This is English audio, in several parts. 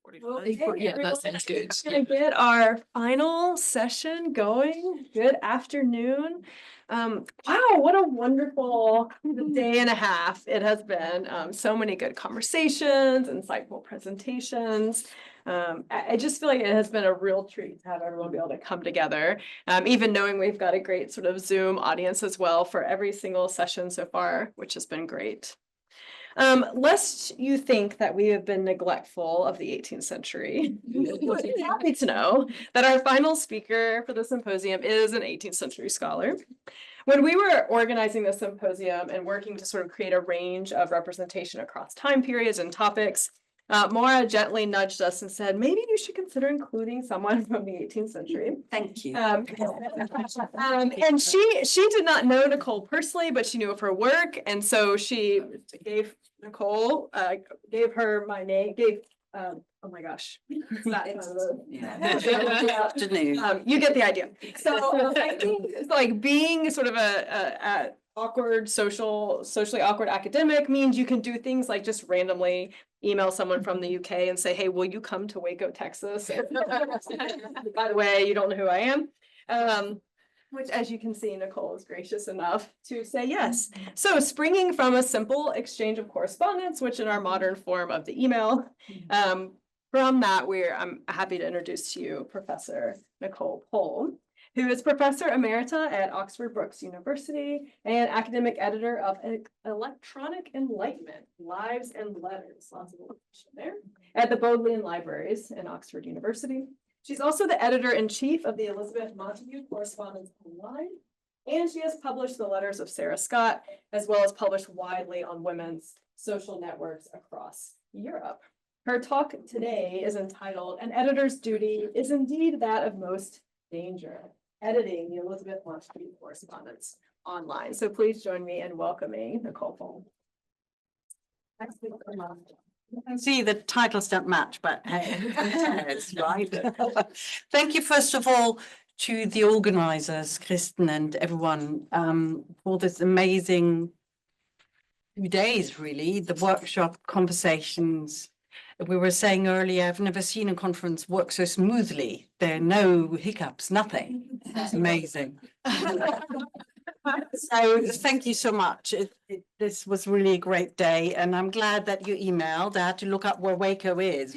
Okay, Yeah, that sounds good. we're gonna get our final session going. Good afternoon. Wow, what a wonderful day and a half it has been. So many good conversations, insightful presentations. I just feel like it has been a real treat to have everyone be able to come together. Even knowing we've got a great sort of Zoom audience as well for every single session so far, which has been great. Lest you think that we have been neglectful of the 18th century, I'm happy to know that our final speaker for the symposium is an 18th century scholar. When we were organizing the symposium and working to sort of create a range of representation across time periods and topics, Maura gently nudged us and said, maybe you should consider including someone from the 18th century. Thank you. And she did not know Nicole personally, but she knew of her work. And so she gave Nicole, gave her my name, oh my gosh. Afternoon. You get the idea. So I think it's like being sort of a awkward socially awkward academic means you can do things like just randomly email someone from the UK and say, hey, will you come to Waco, Texas? By the way, you don't know who I am. Which, as you can see, Nicole is gracious enough to say yes. So springing from a simple exchange of correspondence, which in our modern form of the email, from that, I'm happy to introduce to you Professor Nicole Pohl, who is Professor Emerita at Oxford Brookes University and academic editor of Electronic Enlightenment, Lives and Letters, lots of information there, at the Bodleian Libraries in Oxford University. She's also the editor-in-chief of the Elizabeth Montagu Correspondence Online, and she has published the letters of Sarah Scott, as well as published widely on women's social networks across Europe. Her talk today is entitled, An Editor's Duty is Indeed That of Most Danger, Editing the Elizabeth Montagu Correspondence Online. So please join me in welcoming Nicole Pohl. You can see the titles don't match, but hey, it's right. Thank you, first of all, to the organizers, Kristen and everyone, for this amazing 2 days, really, the workshop conversations. We were saying earlier, I've never seen a conference work so smoothly. There are no hiccups, nothing. It's amazing. So thank you so much. This was really a great day, and I'm glad that you emailed. I had to look up where Waco is.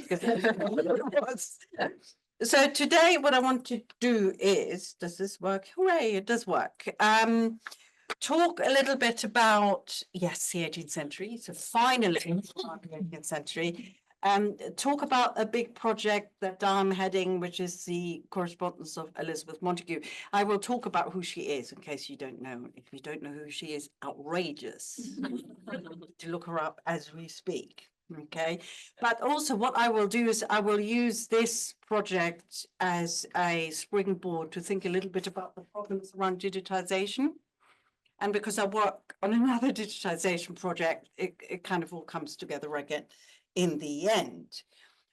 So today what I want to do is, does this work? Hooray, it does work. Talk a little bit about, yes, the 18th century. So finally, the 18th century. Talk about a big project that I'm heading, which is the Correspondence of Elizabeth Montagu. I will talk about who she is in case you don't know. If you don't know who she is, outrageous to look her up as we speak. Okay, but also what I will do is I will use this project as a springboard to think a little bit about the problems around digitization. And because I work on another digitization project, it kind of all comes together again in the end.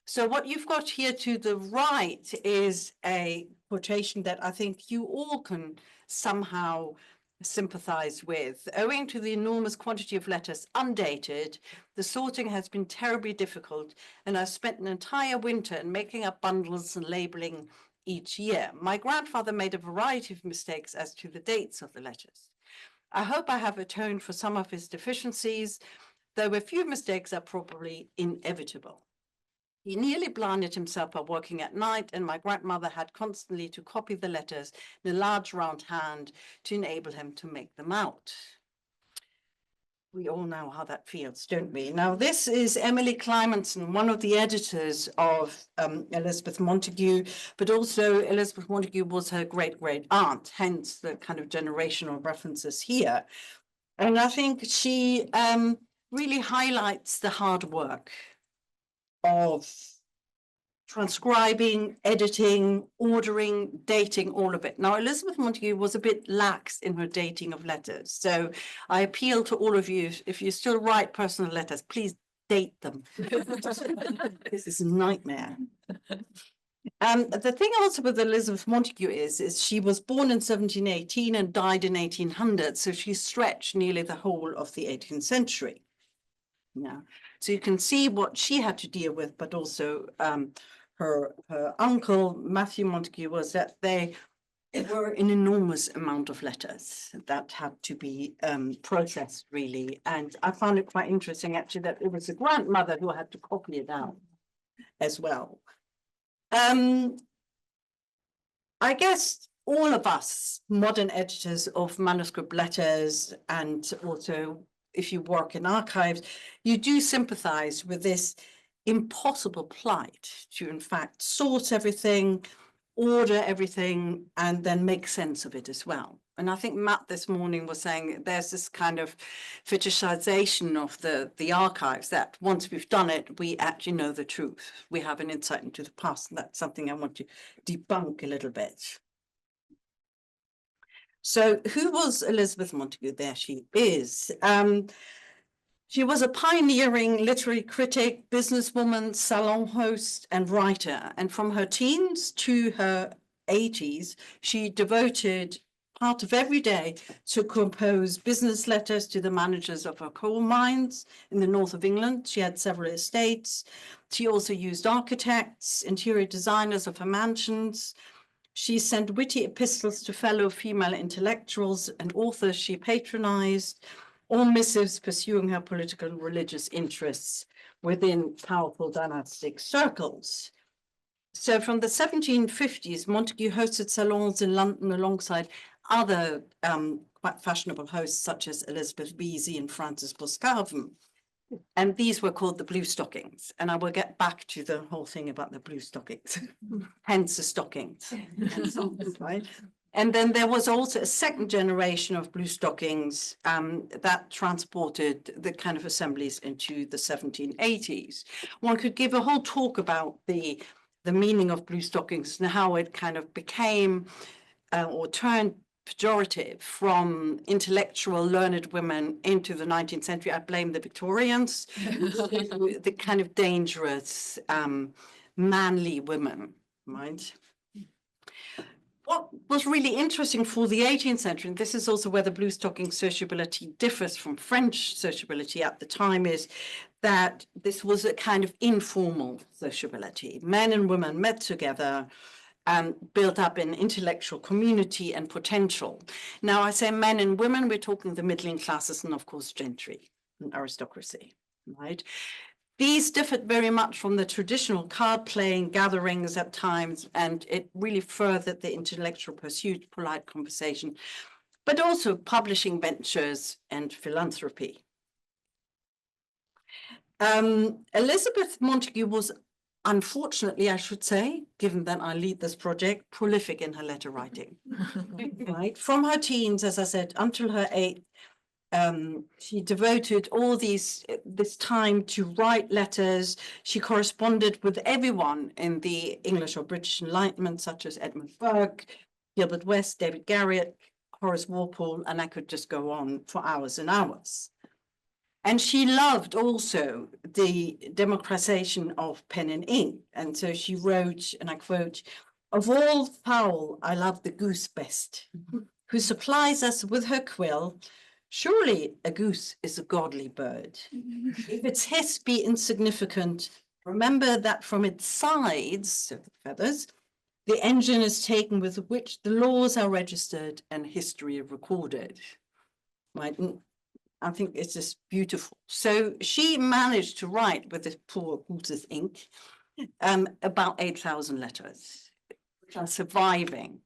So what you've got here to the right is a quotation that I think you all can somehow sympathize with. Owing to the enormous quantity of letters undated, the sorting has been terribly difficult, and I've spent an entire winter in making up bundles and labeling each year. My grandfather made a variety of mistakes as to the dates of the letters. I hope I have atoned for some of his deficiencies, though a few mistakes are probably inevitable. He nearly blinded himself by working at night, and my grandmother had constantly to copy the letters in a large round hand to enable him to make them out. We all know how that feels, don't we? Now, this is Emily Clymenson, one of the editors of Elizabeth Montagu, but also Elizabeth Montagu was her great-great-aunt, hence the kind of generational references here. And I think she really highlights the hard work of transcribing, editing, ordering, dating, all of it. Now, Elizabeth Montagu was a bit lax in her dating of letters. So I appeal to all of you, if you still write personal letters, please date them. This is a nightmare. The thing also with Elizabeth Montagu is she was born in 1718 and died in 1800. So she stretched nearly the whole of the 18th century. Yeah. So you can see what she had to deal with, but also her uncle, Matthew Montagu, was that they were an enormous amount of letters that had to be processed, really. And I found it quite interesting, actually, that it was the grandmother who had to copy it out as well. I guess all of us modern editors of manuscript letters, and also if you work in archives, you do sympathize with this impossible plight to, in fact, sort everything, order everything, and then make sense of it as well. And I think Matt this morning was saying there's this kind of fetishization of the archives, that once we've done it, we actually know the truth. We have an insight into the past, and that's something I want to debunk a little bit. So who was Elizabeth Montagu? There she is. She was a pioneering literary critic, businesswoman, salon host, and writer. And from her teens to her 80s, she devoted part of every day to compose business letters to the managers of her coal mines in the north of England. She had several estates. She also used architects, interior designers of her mansions. She sent witty epistles to fellow female intellectuals and authors she patronized, all missives pursuing her political and religious interests within powerful dynastic circles. So from the 1750s, Montagu hosted salons in London alongside other quite fashionable hosts such as Elizabeth Vesey and Frances Boscawen. And these were called the blue stockings. And I will get back to the whole thing about the blue stockings, hence the stockings. Right? And then there was also a second generation of blue stockings that transported the kind of assemblies into the 1780s. One could give a whole talk about the meaning of blue stockings and how it kind of became or turned pejorative from intellectual learned women into the 19th century. I blame the Victorians, the kind of dangerous manly women, right? What was really interesting for the 18th century, and this is also where the blue stocking sociability differs from French sociability at the time, is that this was a kind of informal sociability. Men and women met together and built up an intellectual community and potential. Now, I say men and women, we're talking the middling classes and, of course, gentry and aristocracy, right? These differed very much from the traditional card-playing gatherings at times, and it really furthered the intellectual pursuit, polite conversation, but also publishing ventures and philanthropy. Elizabeth Montagu was, unfortunately, I should say, given that I lead this project, prolific in her letter writing. Right? From her teens, as I said, until her 8th, she devoted all this time to write letters. She corresponded with everyone in the English or British Enlightenment, such as Edmund Burke, Gilbert West, David Garriott, Horace Walpole, and I could just go on for hours and hours. And she loved also the democratization of pen and ink. And so she wrote, and I quote, "Of all fowl, I love the goose best, who supplies us with her quill. Surely a goose is a godly bird. If its hiss be insignificant, remember that from its sides, so the feathers, the engine is taken with which the laws are registered and history recorded." Right? And I think it's just beautiful. So she managed to write with this poor goose's ink about 8,000 letters, which are surviving.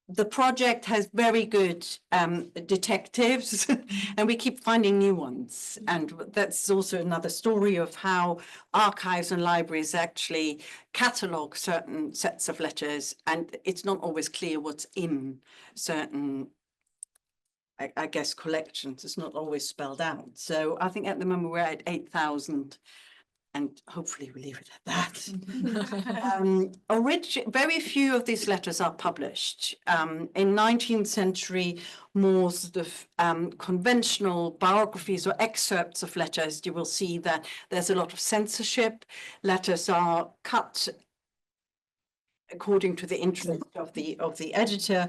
The project has very good detectives, and we keep finding new ones. And that's also another story of how archives and libraries actually catalog certain sets of letters, and it's not always clear what's in certain, I guess, collections. It's not always spelled out. So I think at the moment we're at 8,000. And hopefully we leave it at that. Very few of these letters are published. In 19th century, more sort of conventional biographies or excerpts of letters, you will see that there's a lot of censorship. Letters are cut according to the interest of the editor,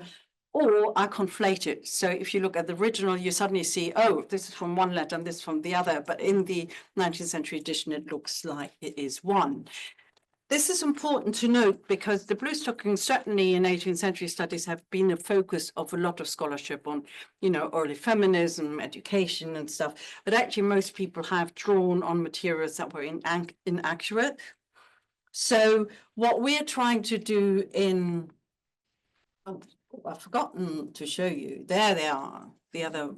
or are conflated. So if you look at the original, you suddenly see, oh, this is from one letter and this from the other. But in the 19th century edition, it looks like it is one. This is important to note because the blue stockings, certainly in 18th century studies, have been a focus of a lot of scholarship on, you know, early feminism, education and stuff. But actually, most people have drawn on materials that were inaccurate. So what we're trying to do in, oh, I've forgotten to show you. There they are, the other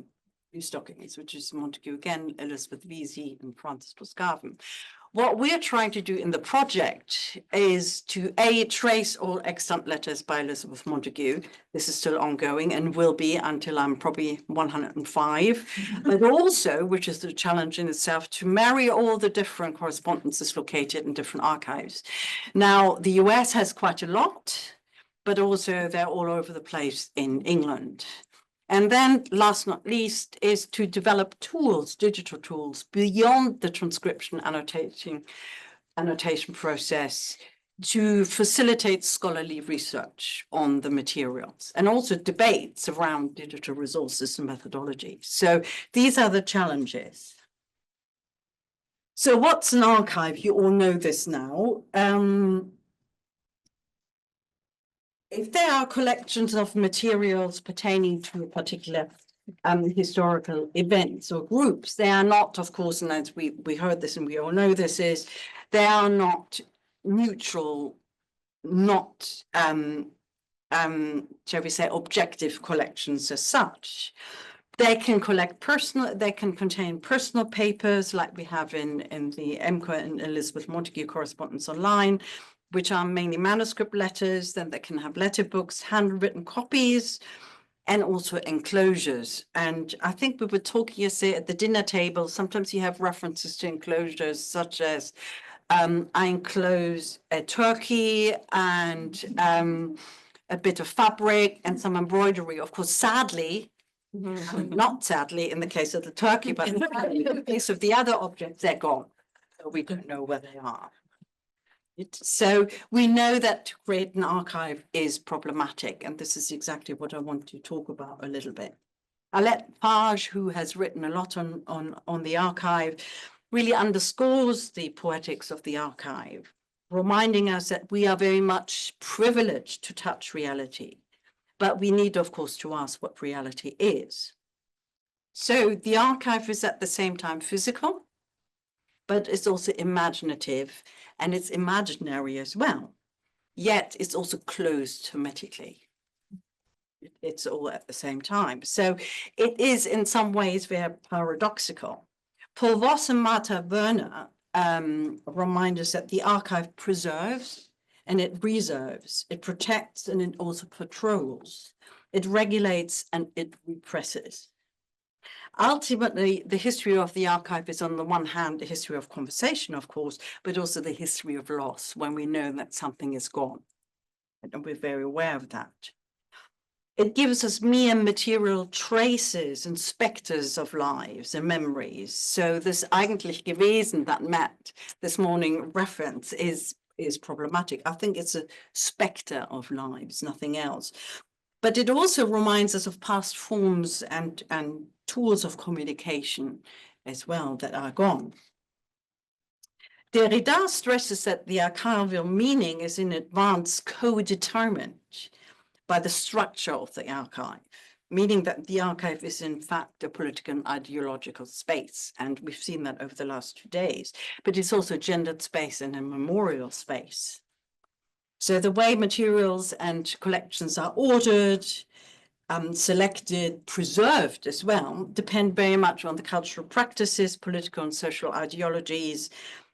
blue stockings, which is Montagu again, Elizabeth Vesey and Francis Boscawen. What we're trying to do in the project is to trace all extant letters by Elizabeth Montagu. This is still ongoing and will be until I'm probably 105, but also, which is the challenge in itself, to marry all the different correspondences located in different archives. Now, the US has quite a lot, but also they're all over the place in England. And then last not least is to develop tools, digital tools, beyond the transcription annotation process to facilitate scholarly research on the materials and also debates around digital resources and methodology. So these are the challenges. So what's an archive? You all know this now. If there are collections of materials pertaining to a particular historical events or groups, they are not, of course, and as we heard this and we all know this, is they are not neutral, not, shall we say, objective collections as such. They can they can contain personal papers like we have in the EMCA and Elizabeth Montagu Correspondence Online, which are mainly manuscript letters. Then they can have letter books, handwritten copies, and also enclosures. And I think we were talking yesterday at the dinner table, sometimes you have references to enclosures such as I enclose a turkey and a bit of fabric and some embroidery. Of course, sadly, not sadly in the case of the turkey, but in the case of the other objects, they're gone. So we don't know where they are. So we know that to create an archive is problematic, and this is exactly what I want to talk about a little bit. Alette Page, who has written a lot on the archive, really underscores the poetics of the archive, reminding us that we are very much privileged to touch reality, but we need, of course, to ask what reality is. So the archive is at the same time physical, but it's also imaginative and it's imaginary as well. Yet it's also closed hermetically. It's all at the same time. So it is in some ways very paradoxical. Paul Voss and Martha Werner remind us that the archive preserves and it reserves, it protects and it also patrols. It regulates and it represses. Ultimately, the history of the archive is on the one hand, the history of conversation, of course, but also the history of loss when we know that something is gone. And we're very aware of that. It gives us mere material traces and specters of lives and memories. So this eigentlich gewesen that Matt this morning reference is problematic. I think it's a specter of lives, nothing else. But it also reminds us of past forms and tools of communication as well that are gone. Derrida stresses that the archival meaning is in advance co-determined by the structure of the archive, meaning that the archive is in fact a political and ideological space. And we've seen that over the last 2 days, but it's also a gendered space and a memorial space. So the way materials and collections are ordered, selected, preserved as well, depend very much on the cultural practices, political and social ideologies,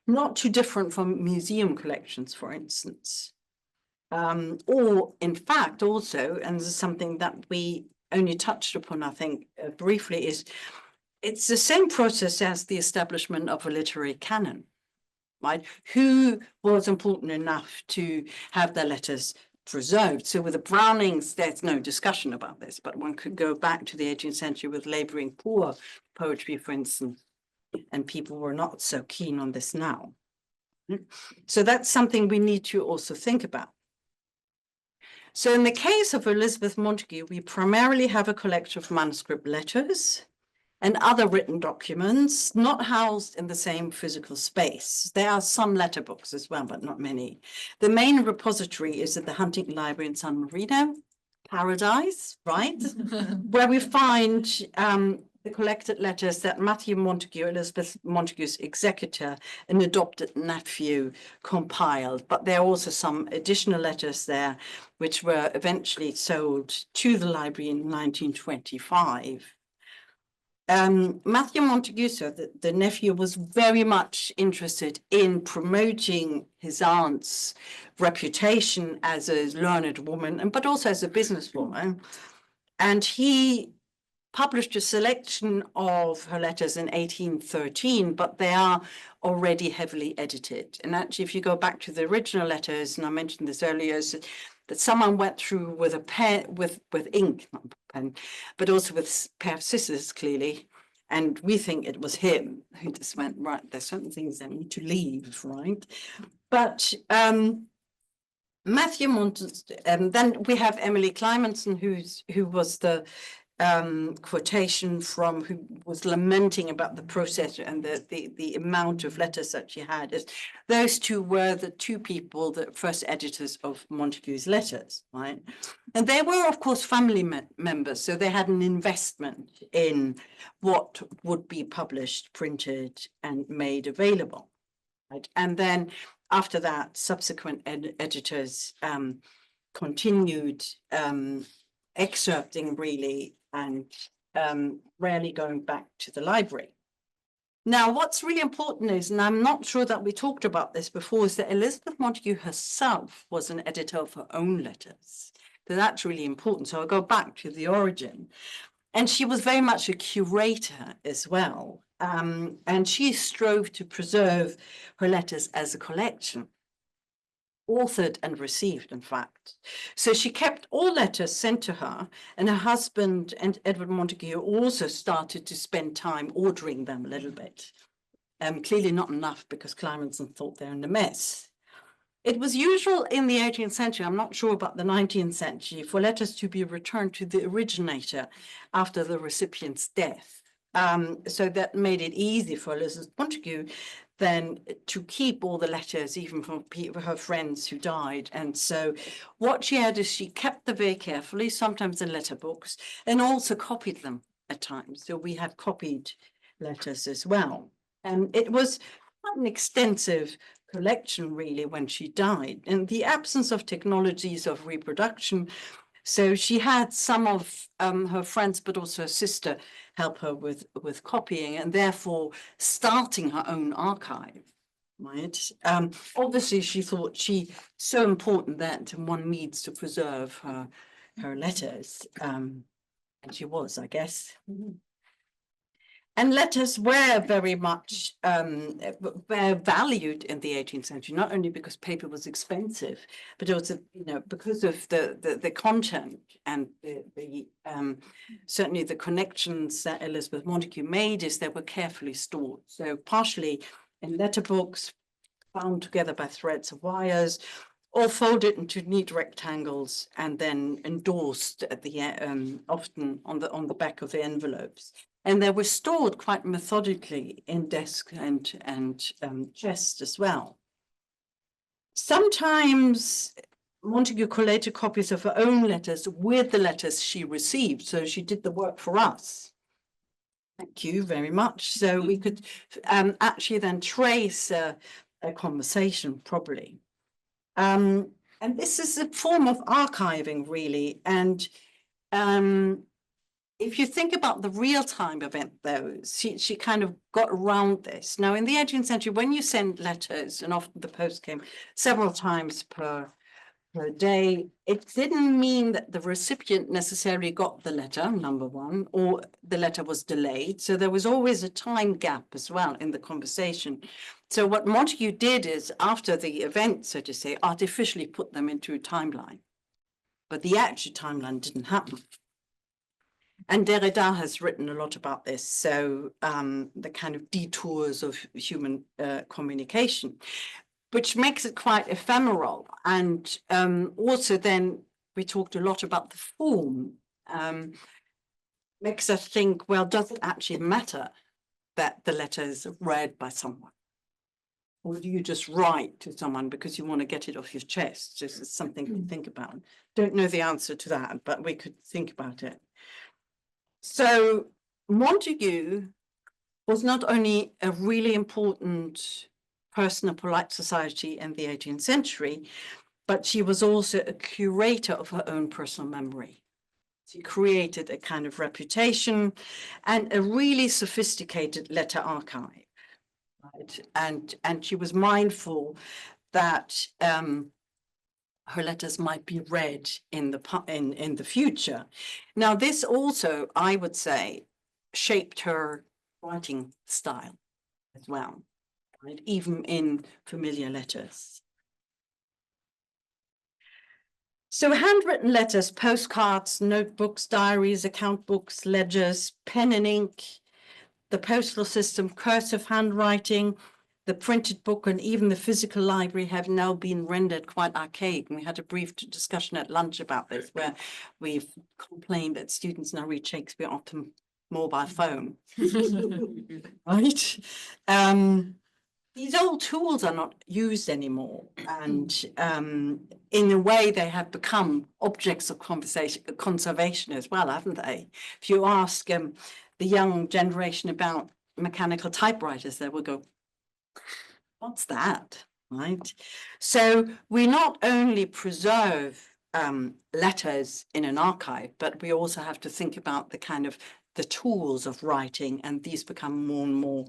not too different from museum collections, for instance. Or in fact also, and this is something that we only touched upon, I think, briefly, is it's the same process as the establishment of a literary canon. Right? Who was important enough to have their letters preserved? So with the Brownings, there's no discussion about this, but one could go back to the 18th century with laboring poor poetry, for instance, and people were not so keen on this now. So that's something we need to also think about. So in the case of Elizabeth Montagu, we primarily have a collection of manuscript letters and other written documents, not housed in the same physical space. There are some letter books as well, but not many. The main repository is at the Huntington Library in San Marino, paradise, right? Where we find the collected letters that Matthew Montagu, Elizabeth Montagu's executor and adopted nephew, compiled. But there are also some additional letters there, which were eventually sold to the library in 1925. Matthew Montagu, so the nephew, was very much interested in promoting his aunt's reputation as a learned woman, but also as a businesswoman. And he published a selection of her letters in 1813, but they are already heavily edited. And actually, if you go back to the original letters, and I mentioned this earlier, that someone went through with a pen, with ink, not pen, but also with a pair of scissors, clearly. And we think it was him who just went, right, there's certain things that need to leave, right? But Matthew Montagu, then we have Emily Clymenson, who was the quotation from, who was lamenting about the process and the amount of letters that she had. Those two were the two people, the first editors of Montagu's letters, right? And they were, of course, family members, so they had an investment in what would be published, printed, and made available, right? And then after that, subsequent editors continued excerpting, really, and rarely going back to the library. Now, what's really important is, and I'm not sure that we talked about this before, is that Elizabeth Montagu herself was an editor of her own letters. So that's really important. So I'll go back to the origin. And she was very much a curator as well. And she strove to preserve her letters as a collection, authored and received, in fact. So she kept all letters sent to her, and her husband and Edward Montagu also started to spend time ordering them a little bit. Clearly not enough, because Clymenson thought they're in a mess. It was usual in the 18th century, I'm not sure about the 19th century, for letters to be returned to the originator after the recipient's death. So that made it easy for Elizabeth Montagu then to keep all the letters, even from her friends who died. And so what she had is she kept them very carefully, sometimes in letter books, and also copied them at times. So we have copied letters as well. And it was quite an extensive collection, really, when she died. In the absence of technologies of reproduction, so she had some of her friends, but also her sister, help her with copying, and therefore starting her own archive, right? Obviously, she thought so important that one needs to preserve her letters, and she was, I guess. And letters were very much were valued in the 18th century, not only because paper was expensive, but also, because of the content and certainly the connections that Elizabeth Montagu made, is they were carefully stored. So partially in letter books, bound together by threads of wires, or folded into neat rectangles and then endorsed at the often on the back of the envelopes. And they were stored quite methodically in desks and chests as well. Sometimes Montagu collated copies of her own letters with the letters she received. So she did the work for us. Thank you very much. So we could actually then trace a conversation properly. And this is a form of archiving, really. And if you think about the real-time event, though, she kind of got around this. Now, in the 18th century, when you send letters, and often the post came several times per day, it didn't mean that the recipient necessarily got the letter, number one, or the letter was delayed. So there was always a time gap as well in the conversation. So what Montagu did is, after the event, so to say, artificially put them into a timeline. But the actual timeline didn't happen. And Derrida has written a lot about this, so the kind of detours of human communication, which makes it quite ephemeral. And also then we talked a lot about the form, makes us think, well, does it actually matter that the letter is read by someone? Or do you just write to someone because you want to get it off your chest? This is something to think about. Don't know the answer to that, but we could think about it. So Montagu was not only a really important person of polite society in the 18th century, but she was also a curator of her own personal memory. She created a kind of reputation and a really sophisticated letter archive. Right? And she was mindful that her letters might be read in the future. Now, this also, I would say, shaped her writing style as well, right? Even in familiar letters. So handwritten letters, postcards, notebooks, diaries, account books, ledgers, pen and ink, the postal system, cursive handwriting, the printed book, and even the physical library have now been rendered quite archaic. And we had a brief discussion at lunch about this, where we've complained that students now read Shakespeare off the mobile phone, right? These old tools are not used anymore. And in a way, they have become objects of conservation as well, haven't they? If you ask the young generation about mechanical typewriters, they will go, what's that, right? So we not only preserve letters in an archive, but we also have to think about the kind of the tools of writing, and these become more and more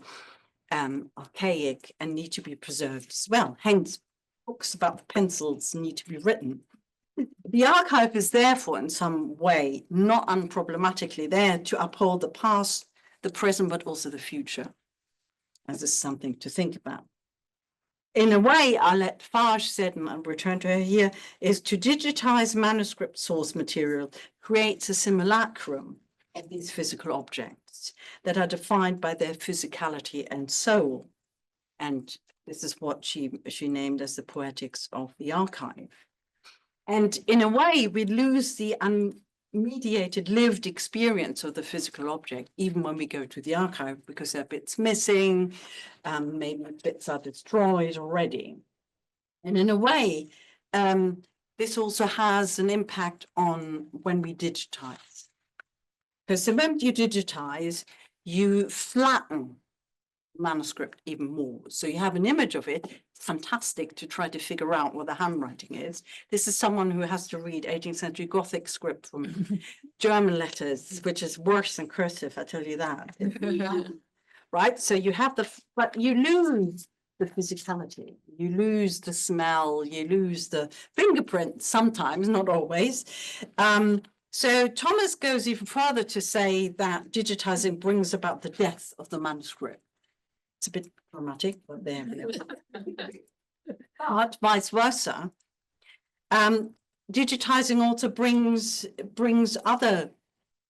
archaic and need to be preserved as well. Hence, books about pencils need to be written. The archive is therefore in some way not unproblematically there to uphold the past, the present, but also the future, as is something to think about. In a way, Arlette Farge said, and I'll return to her here, is to digitize manuscript source material creates a simulacrum of these physical objects that are defined by their physicality and soul. And this is what she named as the poetics of the archive. And in a way, we lose the unmediated lived experience of the physical object, even when we go to the archive, because there are bits missing, maybe bits are destroyed already. And in a way, this also has an impact on when we digitize. Because the moment you digitize, you flatten manuscript even more. So you have an image of it. It's fantastic to try to figure out what the handwriting is. This is someone who has to read 18th century Gothic script from German letters, which is worse than cursive, I tell you that. Right? So you have but you lose the physicality, you lose the smell, you lose the fingerprint sometimes, not always. So Thomas goes even further to say that digitizing brings about the death of the manuscript. It's a bit dramatic, but there we go. But vice versa, digitizing also brings other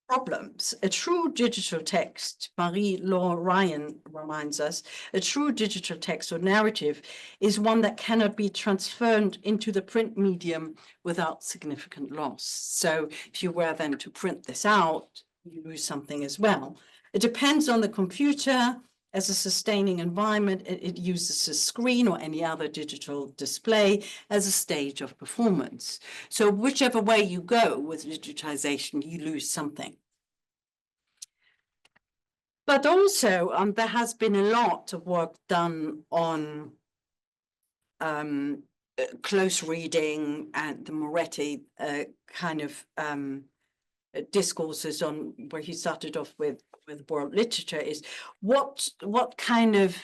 problems. A true digital text, Marie-Laure Ryan reminds us, a true digital text or narrative is one that cannot be transferred into the print medium without significant loss. So if you were then to print this out, you lose something as well. It depends on the computer. As a sustaining environment, it uses a screen or any other digital display as a stage of performance. So whichever way you go with digitization, you lose something. But also, there has been a lot of work done on close reading and the Moretti kind of discourses on where he started off with world literature is what kind of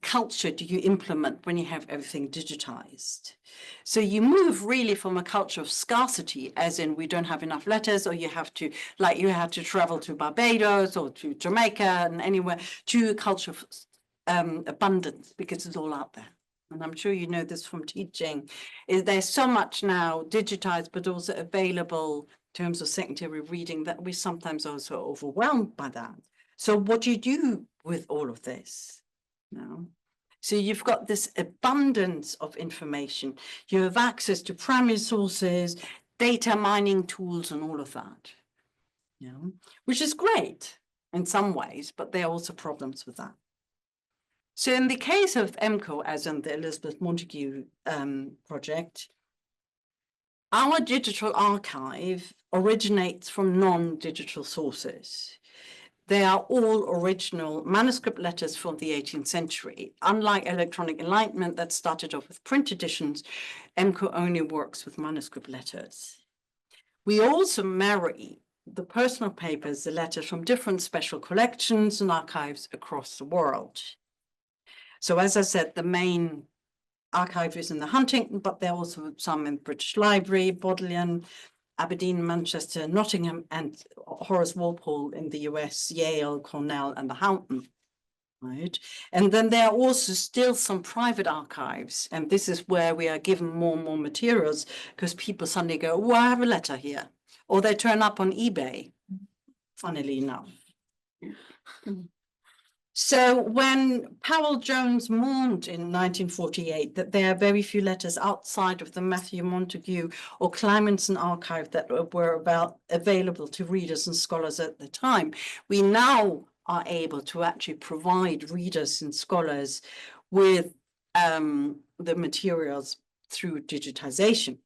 culture do you implement when you have everything digitized? So you move really from a culture of scarcity, as in we don't have enough letters, or you have to travel to Barbados or to Jamaica and anywhere, to a culture of abundance, because it's all out there. And I'm sure you know this from teaching, is there's so much now digitized, but also available in terms of secondary reading that we sometimes also overwhelmed by that. So what do you do with all of this? No. So you've got this abundance of information. You have access to primary sources, data mining tools, and all of that, you know, which is great in some ways, but there are also problems with that. So in the case of EMCO, as in the Elizabeth Montagu project, our digital archive originates from non-digital sources. They are all original manuscript letters from the 18th century. Unlike electronic Enlightenment that started off with print editions, EMCO only works with manuscript letters. We also marry the personal papers, the letters from different special collections and archives across the world. So as I said, the main archive is in the Huntington, but there are also some in British Library, Bodleian, Aberdeen, Manchester, Nottingham, and Horace Walpole in the US, Yale, Cornell, and the Houghton, right? And then there are also still some private archives, and this is where we are given more and more materials because people suddenly go, oh, I have a letter here, or they turn up on eBay, funnily enough. So when Powell Jones mourned in 1948 that there are very few letters outside of the Matthew Montagu or Clymenson archive that were available to readers and scholars at the time, we now are able to actually provide readers and scholars with the materials through digitization.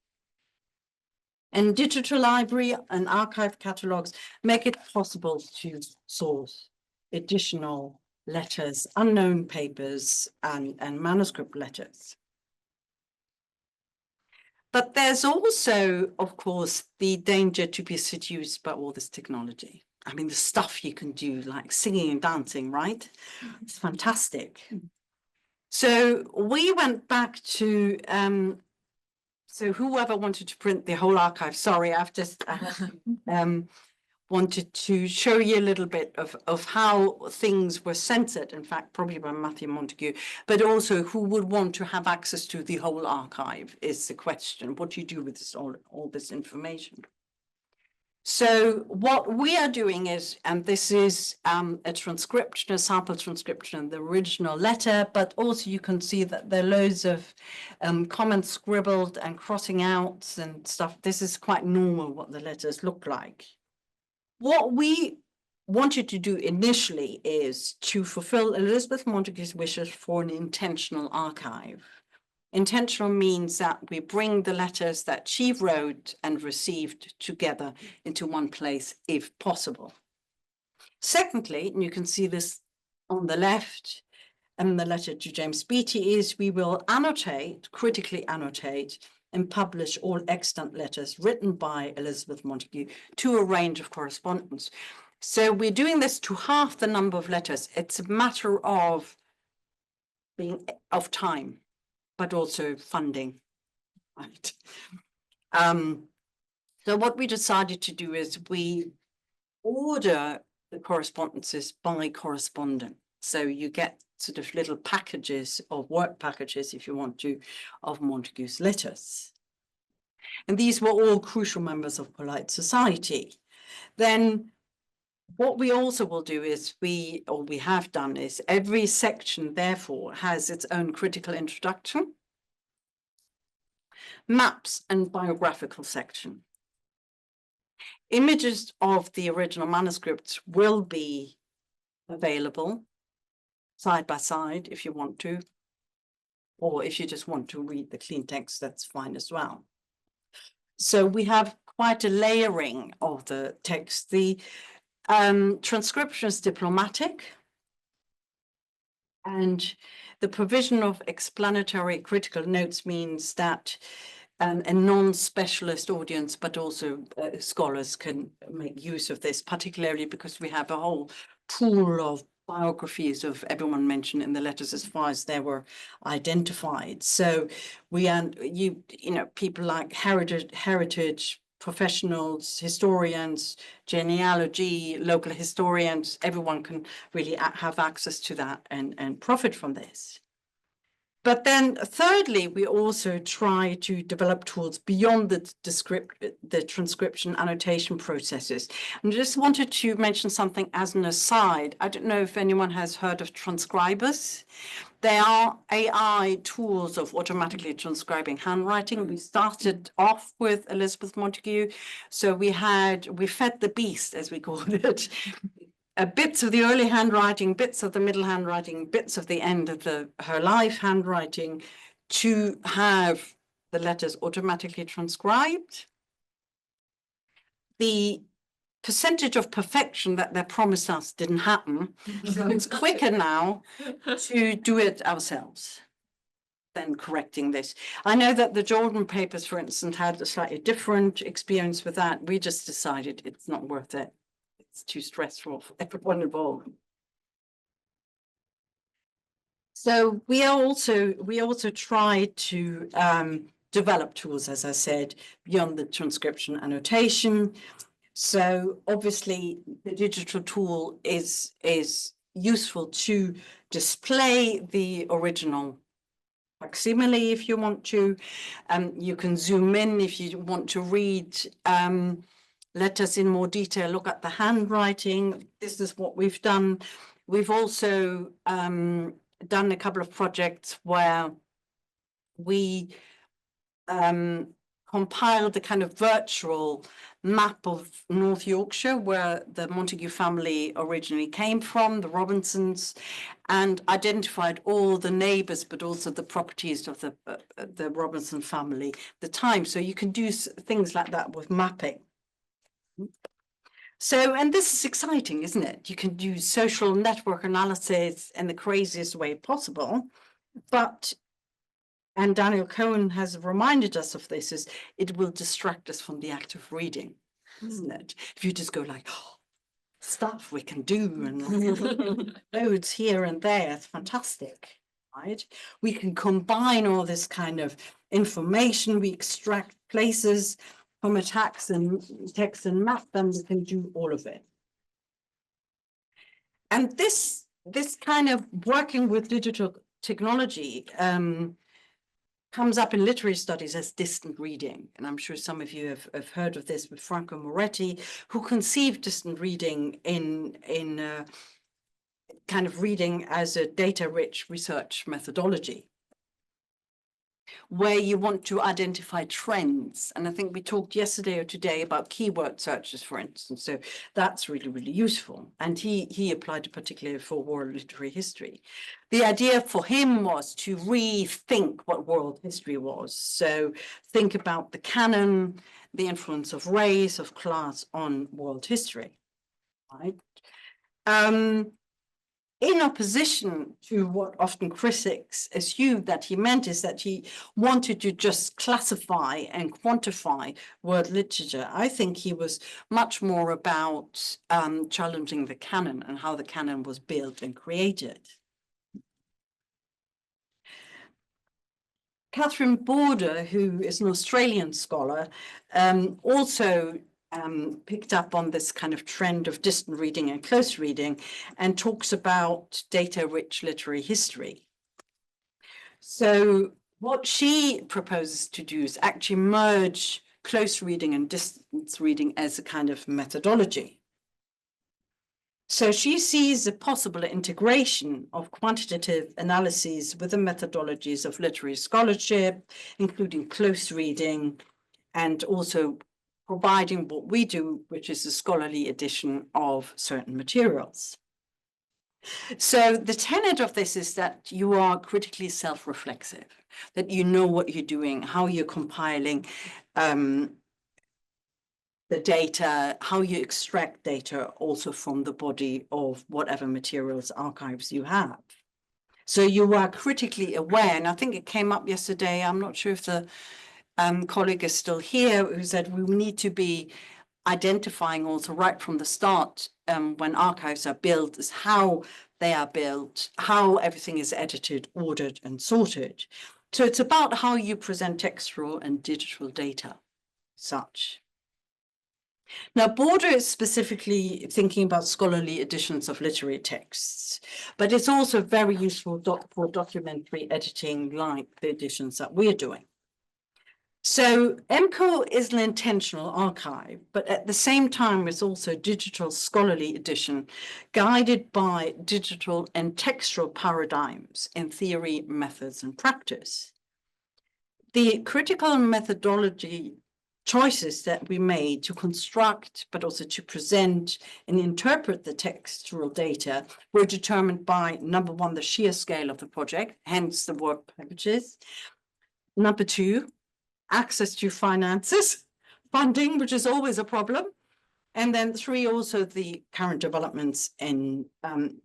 And digital library and archive catalogs make it possible to source additional letters, unknown papers, and manuscript letters. But there's also, of course, the danger to be seduced by all this technology. I mean, the stuff you can do, like singing and dancing, right? It's fantastic. So we went back to, so whoever wanted to print the whole archive, sorry, I've just wanted to show you a little bit of how things were censored, in fact, probably by Matthew Montagu, but also who would want to have access to the whole archive is the question. What do you do with this, all this information? So what we are doing is, and this is a transcription, a sample transcription of the original letter, but also you can see that there are loads of comments scribbled and crossing outs and stuff. This is quite normal what the letters look like. What we wanted to do initially is to fulfill Elizabeth Montagu's wishes for an intentional archive. Intentional means that we bring the letters that she wrote and received together into one place, if possible. Secondly, and you can see this on the left, and the letter to James Beattie is we will annotate, critically annotate, and publish all extant letters written by Elizabeth Montagu to a range of correspondence. So we're doing this to half the number of letters. It's a matter of time, but also funding, right? So what we decided to do is we order the correspondences by correspondent. So you get sort of little packages or work packages, if you want to, of Montagu's letters. And these were all crucial members of polite society. Then what we also will do is we have done is every section, therefore, has its own critical introduction, maps and biographical section. Images of the original manuscripts will be available side by side if you want to, or if you just want to read the clean text, that's fine as well. So we have quite a layering of the text. The transcription is diplomatic, and the provision of explanatory critical notes means that a non-specialist audience, but also scholars can make use of this, particularly because we have a whole pool of biographies of everyone mentioned in the letters as far as they were identified. So we and you know, people like heritage professionals, historians, genealogy, local historians, everyone can really have access to that and profit from this. But then thirdly, we also try to develop tools beyond the transcription annotation processes. And I just wanted to mention something as an aside. I don't know if anyone has heard of transcribers. There are AI tools of automatically transcribing handwriting. We started off with Elizabeth Montagu. So we fed the beast, as we called it, bits of the early handwriting, bits of the middle handwriting, bits of the end of her life handwriting to have the letters automatically transcribed. The percentage of perfection that they promised us didn't happen. So it's quicker now to do it ourselves than correcting this. I know that the Jordan papers, for instance, had a slightly different experience with that. We just decided it's not worth it. It's too stressful for everyone involved. So we also try to develop tools, as I said, beyond the transcription annotation. So obviously the digital tool is useful to display the original facsimile if you want to. You can zoom in if you want to read letters in more detail, look at the handwriting. This is what we've done. We've also done a couple of projects where we compiled the kind of virtual map of North Yorkshire, where the Montagu family originally came from, the Robinsons, and identified all the neighbours, but also the properties of the Robinson family at the time. So you can do things like that with mapping. So, and this is exciting, isn't it? You can do social network analysis in the craziest way possible, but, and Daniel Cohen has reminded us of this, is it will distract us from the act of reading, isn't it? If you just go like, oh, stuff we can do and loads here and there, it's fantastic, right? We can combine all this kind of information, we extract places from a text and map them, we can do all of it. And this kind of working with digital technology comes up in literary studies as distant reading. And I'm sure some of you have heard of this with Franco Moretti, who conceived distant reading in kind of reading as a data-rich research methodology, where you want to identify trends. And I think we talked yesterday or today about keyword searches, for instance. So that's really, really useful. And he applied it particularly for world literary history. The idea for him was to rethink what world history was. So think about the canon, the influence of race, of class on world history, right? In opposition to what often critics assume that he meant, is that he wanted to just classify and quantify world literature. I think he was much more about challenging the canon and how the canon was built and created. Catherine Border, who is an Australian scholar, also picked up on this kind of trend of distant reading and close reading and talks about data-rich literary history. So what she proposes to do is actually merge close reading and distance reading as a kind of methodology. So she sees a possible integration of quantitative analyses with the methodologies of literary scholarship, including close reading, and also providing what we do, which is a scholarly edition of certain materials. So the tenet of this is that you are critically self-reflexive, that you know what you're doing, how you're compiling the data, how you extract data also from the body of whatever materials, archives you have. So you are critically aware, and I think it came up yesterday, I'm not sure if the colleague is still here, who said we need to be identifying also right from the start when archives are built, is how they are built, how everything is edited, ordered, and sorted. So it's about how you present textual and digital data, such. Now, Border is specifically thinking about scholarly editions of literary texts, but it's also very useful for documentary editing, like the editions that we're doing. So MCO is an intentional archive, but at the same time, it's also a digital scholarly edition guided by digital and textual paradigms in theory, methods, and practice. The critical methodology choices that we made to construct, but also to present and interpret the textual data were determined by, number one, the sheer scale of the project, hence the work packages. Number two, access to finances, funding, which is always a problem. And then three, also the current developments in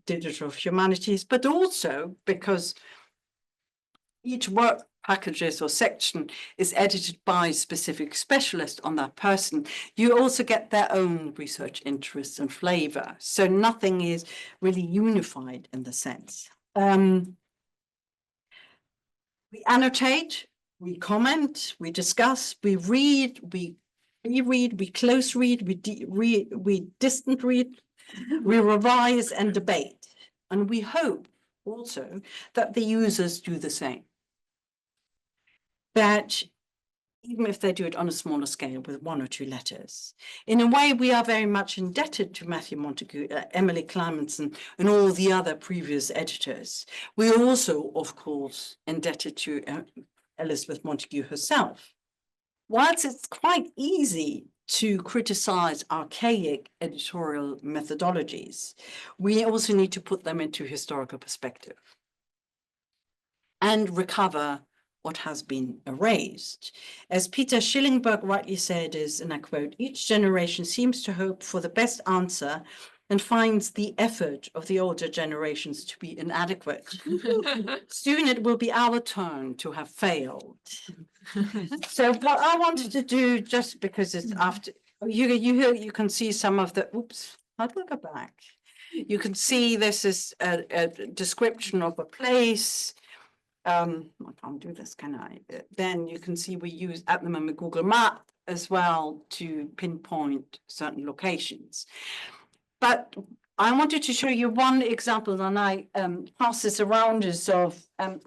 digital humanities, but also because each work packages or section is edited by a specific specialist on that person, you also get their own research interests and flavor. So nothing is really unified in the sense. We annotate, we comment, we discuss, we read, we reread, we close read, we distant read, we revise and debate. And we hope also that the users do the same. That even if they do it on a smaller scale with 1 or 2 letters. In a way, we are very much indebted to Matthew Montagu, Emily Clementson, and all the other previous editors. We are also, of course, indebted to Elizabeth Montagu herself. Whilst it's quite easy to criticize archaic editorial methodologies, we also need to put them into historical perspective and recover what has been erased. As Peter Schillingberg rightly said is, and I quote, each generation seems to hope for the best answer and finds the effort of the older generations to be inadequate. Soon it will be our turn to have failed. So what I wanted to do, just because it's after, you can see some of the, oops, how do I go back? You can see this is a description of a place. I can't do this, can I? Then you can see we use at the moment Google Map as well to pinpoint certain locations. But I wanted to show you one example, and I pass this around, is of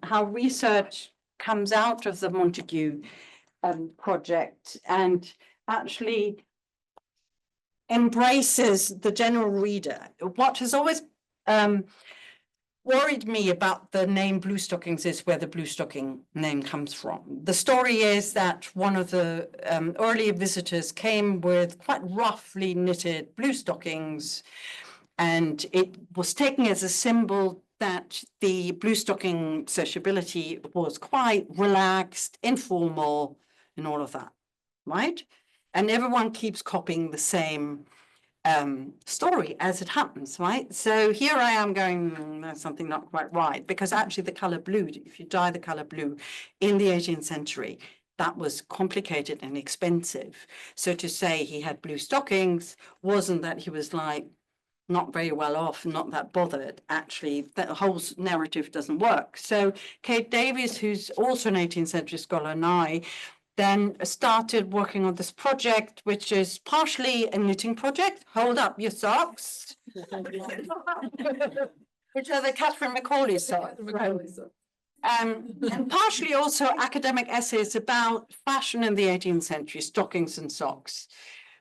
how research comes out of the Montagu project and actually embraces the general reader. What has always worried me about the name Blue Stockings is where the blue stocking name comes from. The story is that one of the early visitors came with quite roughly knitted blue stockings, and it was taken as a symbol that the blue stocking sociability was quite relaxed, informal, and all of that, right? And everyone keeps copying the same story as it happens, right? So here I am going, there's something not quite right, because actually the color blue, if you dye the color blue in the 18th century, that was complicated and expensive. So to say he had blue stockings wasn't that he was like not very well off, not that bothered. Actually, the whole narrative doesn't work. So Kate Davies, who's also an 18th century scholar, and I then started working on this project, which is partially a knitting project. Hold up your socks. Which are the Catherine Macaulay socks. Right. And partially also academic essays about fashion in the 18th century, stockings and socks,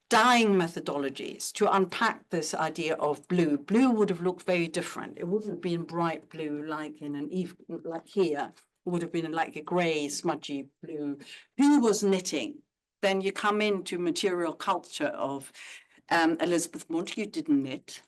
dyeing methodologies to unpack this idea of blue. Blue would have looked very different. It wouldn't have been bright blue like in an like here. It would have been like a gray, smudgy blue. Who was knitting? Then you come into material culture of Elizabeth Montagu didn't knit.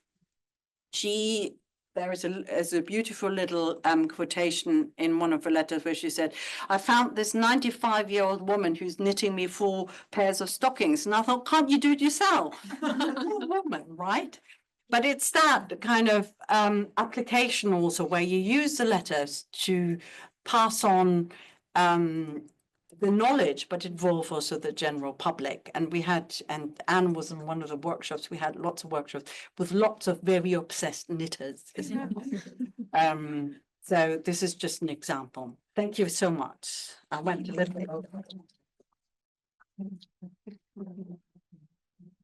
There is a beautiful little quotation in one of her letters where she said, I found this 95-year-old woman who's knitting me 4 pairs of stockings. And I thought, can't you do it yourself? Woman, right? But it's that kind of application also where you use the letters to pass on the knowledge, but involve also the general public. And we had, and Anne was in one of the workshops, we had lots of workshops with lots of very obsessed knitters. So this is just an example. Thank you so much. I went a little bit over.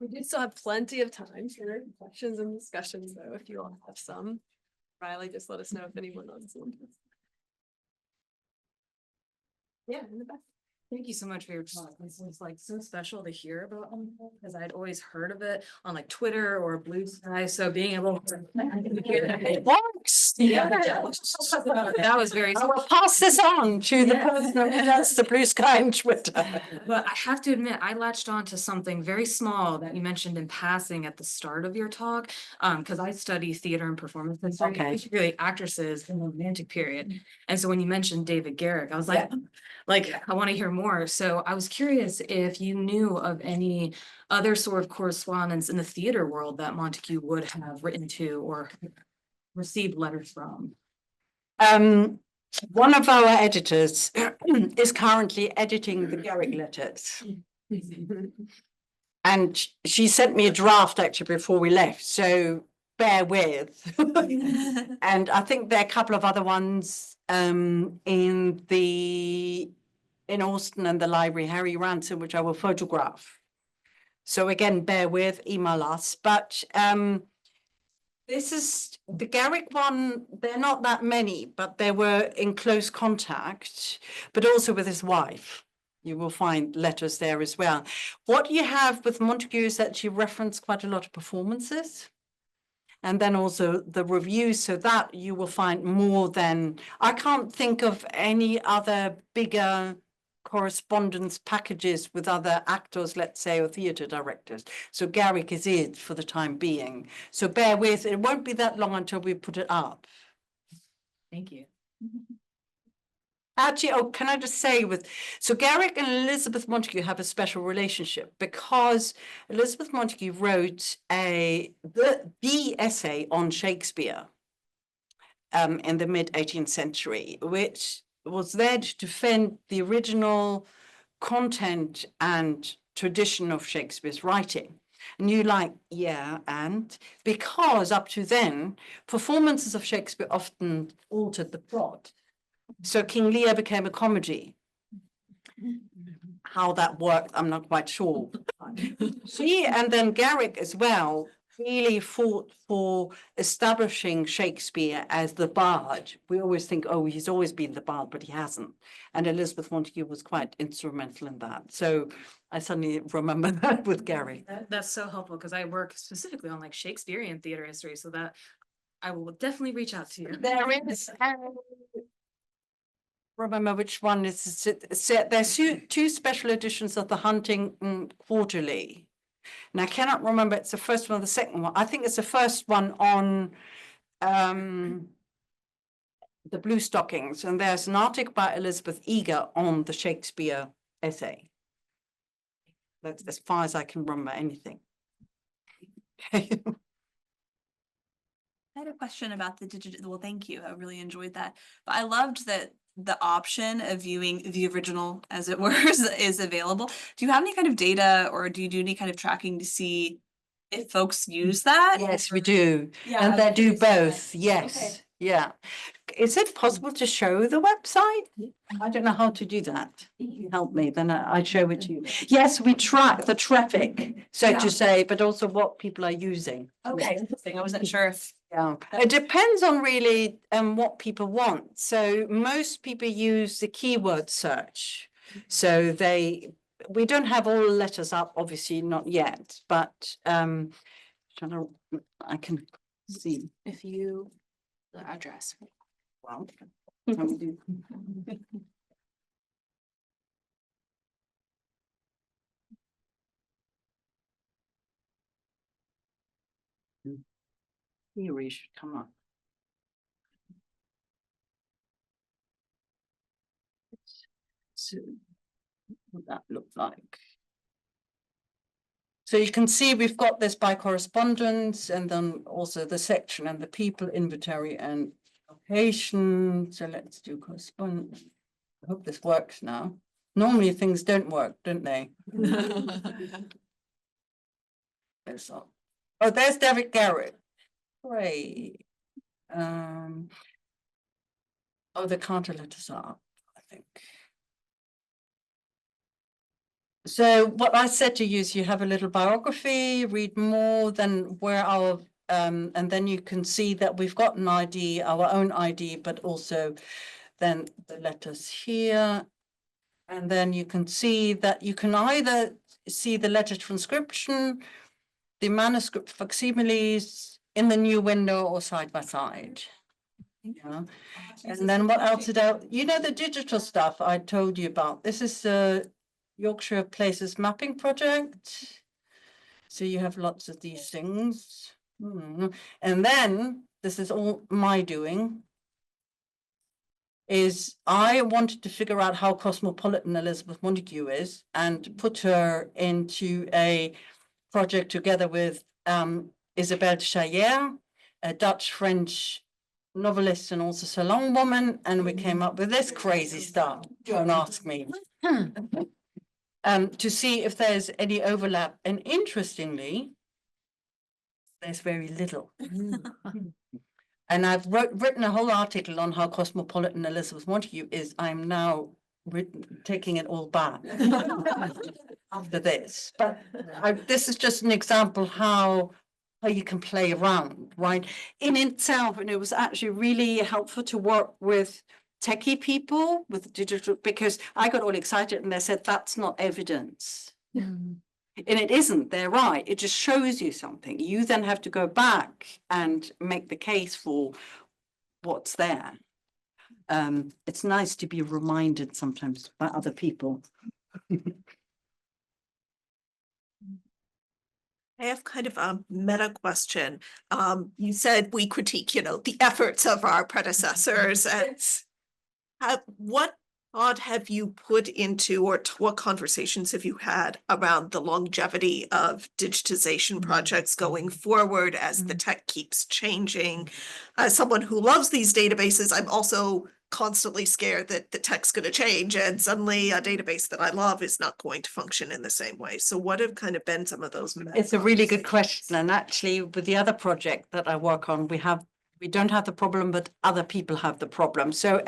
We do still have plenty of time for questions and discussions, though, if you all have some. Riley, just let us know if anyone wants one. Yeah, in the back. Thank you so much for your talk. This was like so special to hear about because I'd always heard of it on like Twitter or Blue Sky. So being able to It works. yeah, that was very. I will pass this on to the Yes. person who does the blue sky on Twitter. But I have to admit, I latched on to something very small that you mentioned in passing at the start of your talk. Because I study theater and performance history, Okay. particularly actresses in the Romantic period. And so when you mentioned David Garrick, I was like, I want to hear more. So I was curious if you knew of any other sort of correspondence in the theater world that Montagu would have written to or received letters from. One of our editors is currently editing the Garrick letters. And she sent me a draft actually before we left, so bear with. And I think there are a couple of other ones in Austin and the library, Harry Ransom, which I will photograph. So again, bear with, email us. But this is the Garrick one. They're not that many, but they were in close contact, but also with his wife. You will find letters there as well. What you have with Montagu is that she referenced quite a lot of performances. And then also the reviews, so that you will find more than, I can't think of any other bigger correspondence packages with other actors, let's say, or theatre directors. So Garrick is it for the time being. So bear with, it won't be that long until we put it up. Thank you. Actually, oh, can I just say so Garrick and Elizabeth Montagu have a special relationship because Elizabeth Montagu wrote the essay on Shakespeare in the mid-18th century, which was there to defend the original content and tradition of Shakespeare's writing. And you like, yeah, and because up to then, performances of Shakespeare often altered the plot. So King Lear became a comedy. How that worked, I'm not quite sure. She and then Garrick as well really fought for establishing Shakespeare as the bard. We always think, oh, he's always been the bard, but he hasn't. And Elizabeth Montagu was quite instrumental in that. So I suddenly remember that with Garrick. That's so helpful because I work specifically on like Shakespearean theater history, so that I will definitely reach out to you. There is. Remember which one is there's two special editions of the Huntington Quarterly. And I cannot remember it's the first one or the second one. I think it's the first one on the Blue Stockings. And there's an article by Elizabeth Eager on the Shakespeare essay. That's as far as I can remember anything. I had a question about the digital. Well, thank you. I really enjoyed that. But I loved that the option of viewing the original, as it were, is available. Do you have any kind of data or do you do any kind of tracking to see if folks use that? Yes, we do. Yeah, And I they was do curious about both. that. Yes. Okay. Yeah. Is it possible to show the website? I don't know how to do that. You help me, then I show it to you. Yes, we track the traffic, so Yeah. to say, but also what people are using. Okay, interesting. I wasn't sure if. Yeah, it depends on really what people want. So most people use the keyword search. So we don't have all the letters up, obviously not yet, but I can see. If you, the address. Well, can we do? Theory should come up. So what would that look like? So you can see we've got this by correspondence and then also the section and the people, inventory and location. So let's do correspondence. I hope this works now. Normally things don't work, don't they? Oh, there's David Garrett. Great. Oh, the counter letters are up, I think. So what I said to you is you have a little biography, read more than where our, and then you can see that we've got an ID, our own ID, but also then the letters here. And then you can see that you can either see the letter transcription, the manuscript facsimiles in the new window or side by side. Yeah. And then what else is out? You know, the digital stuff I told you about. This is the Yorkshire Places Mapping Project. So you have lots of these things. And then this is all my doing. Is I wanted to figure out how cosmopolitan Elizabeth Montagu is and put her into a project together with Isabelle de Chaillère, a Dutch-French novelist and also salon woman, and we came up with this crazy stuff. Don't ask me. To see if there's any overlap. And interestingly, there's very little. And I've written a whole article on how cosmopolitan Elizabeth Montagu is. I'm now taking it all back after this. But this is just an example how you can play around, right? In itself, and it was actually really helpful to work with techie people with digital, because I got all excited and they said, that's not evidence. And it isn't, they're right. It just shows you something. You then have to go back and make the case for what's there. It's nice to be reminded sometimes by other people. I have kind of a meta question. You said we critique, the efforts of our predecessors, and what thought have you put into, or what conversations have you had around the longevity of digitization projects going forward as the tech keeps changing? As someone who loves these databases, I'm also constantly scared that the tech's going to change and suddenly a database that I love is not going to function in the same way. So what have kind of been some of those? It's a really good question. And actually with the other project that I work on, we don't have the problem, but other people have the problem. So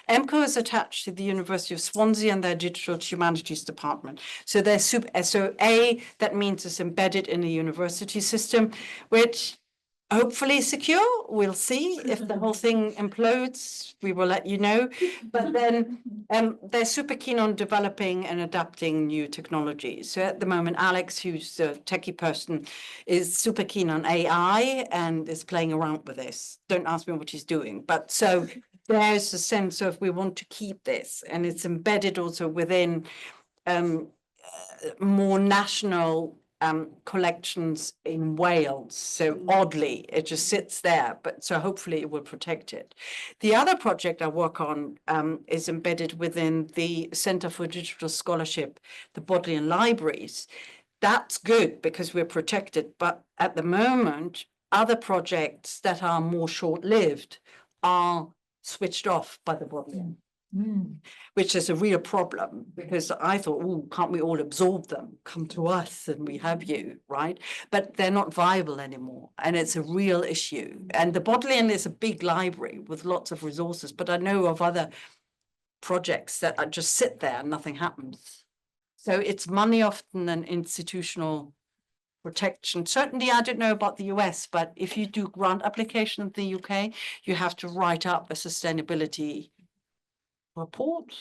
EMCO is attached to the University of Swansea and their Digital Humanities Department. So they're that means it's embedded in the university system, which hopefully secure. We'll see if the whole thing implodes. We will let you know. But then they're super keen on developing and adapting new technologies. So at the moment, Alex, who's a techie person, is super keen on AI and is playing around with this. Don't ask me what he's doing. But so there's a sense of we want to keep this, and it's embedded also within more national collections in Wales. So oddly, it just sits there, but so hopefully it will protect it. The other project I work on is embedded within the Centre for Digital Scholarship, the Bodleian Libraries. That's good because we're protected, but at the moment, other projects that are more short-lived are switched off by the Bodleian. Which is a real problem, because I thought, oh, can't we all absorb them? Come to us and we have you, right? But they're not viable anymore. And it's a real issue. And the Bodleian is a big library with lots of resources, but I know of other projects that just sit there and nothing happens. So it's money often and institutional protection. Certainly, I don't know about the US, but if you do grant application in the UK, you have to write up a sustainability report,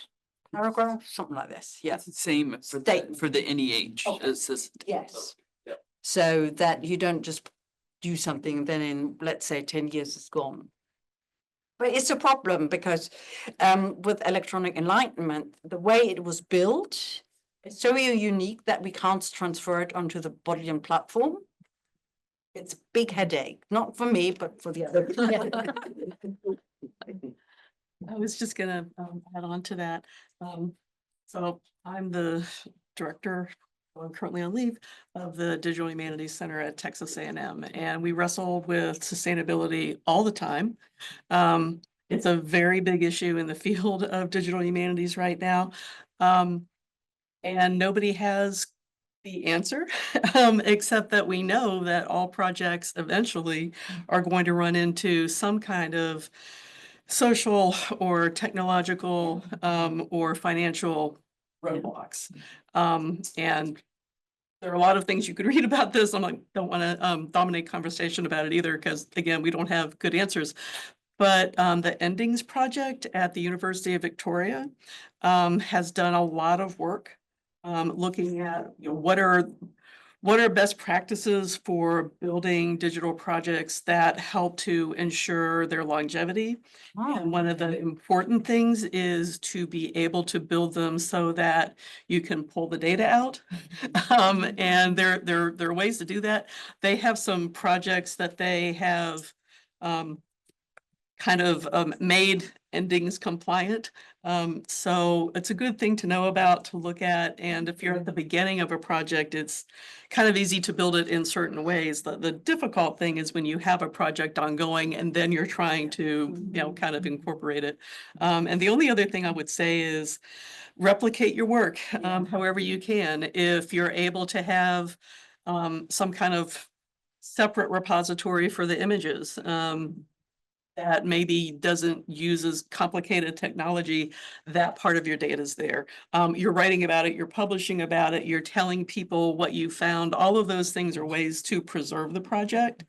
paragraph, something like this. Yeah. It's the same for the NEH. Okay. It's just, Yes. Yeah. So that you don't just do something and then in, let's say, 10 years it's gone. But it's a problem because with electronic enlightenment, the way it was built is so unique that we can't transfer it onto the Bodleian platform. It's a big headache, not for me, but for the other. I was just gonna add on to that. So I'm the director, I'm currently on leave, of the Digital Humanities Center at Texas A&M, and we wrestle with sustainability all the time. It's a very big issue in the field of digital humanities right now. And nobody has the answer, except that we know that all projects eventually are going to run into some kind of social or technological or financial roadblocks. And there are a lot of things you could read about this. Don't want to dominate conversation about it either, because again, we don't have good answers. but the Endings Project at the University of Victoria has done a lot of work looking at, what are best practices for building digital projects that help to ensure their longevity. And one of the important things is to be able to build them so that you can pull the data out. And there are ways to do that. They have some projects that they have made Endings compliant. So it's a good thing to know about, to look at. And if you're at the beginning of a project, it's kind of easy to build it in certain ways. The difficult thing is when you have a project ongoing and then you're trying to, kind of incorporate it. And the only other thing I would say is replicate your work, however you can. If you're able to have some kind of separate repository for the images, that maybe doesn't use as complicated technology, that part of your data is there. You're writing about it, you're publishing about it, you're telling people what you found. All of those things are ways to preserve the project.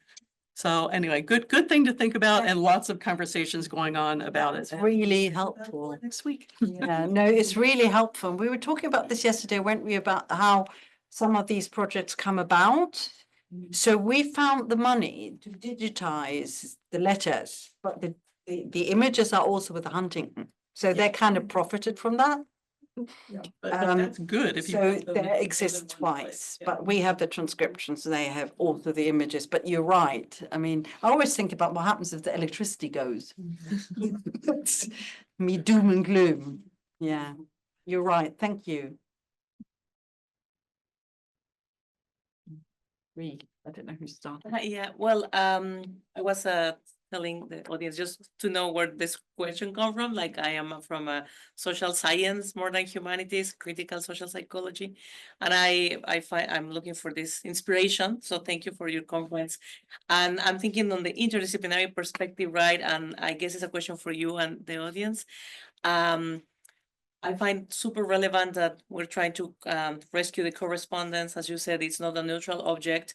So anyway, good thing to think about, and lots of conversations going on about it. It's really helpful. Next week. Yeah, no, it's really helpful. We were talking about this yesterday, weren't we, about how some of these projects come about. So we found the money to digitize the letters, but the images are also with the Huntington. So they're kind of profited from that. But that's good. If you So have them there in exists one place. twice, Yeah. but we have the transcriptions, they have also the images, but you're right. I mean, I always think about what happens if the electricity goes. It's me doom and gloom. Yeah, you're right. Thank you. Read. I don't know who started. Yeah, well, I was telling the audience just to know where this question come from. Like, I am from a social science more than humanities, critical social psychology, and I find I'm looking for this inspiration. So thank you for your conference, and I'm thinking on the interdisciplinary perspective, right? And I guess it's a question for you and the audience. I find super relevant that we're trying to rescue the correspondence. As you said, it's not a neutral object.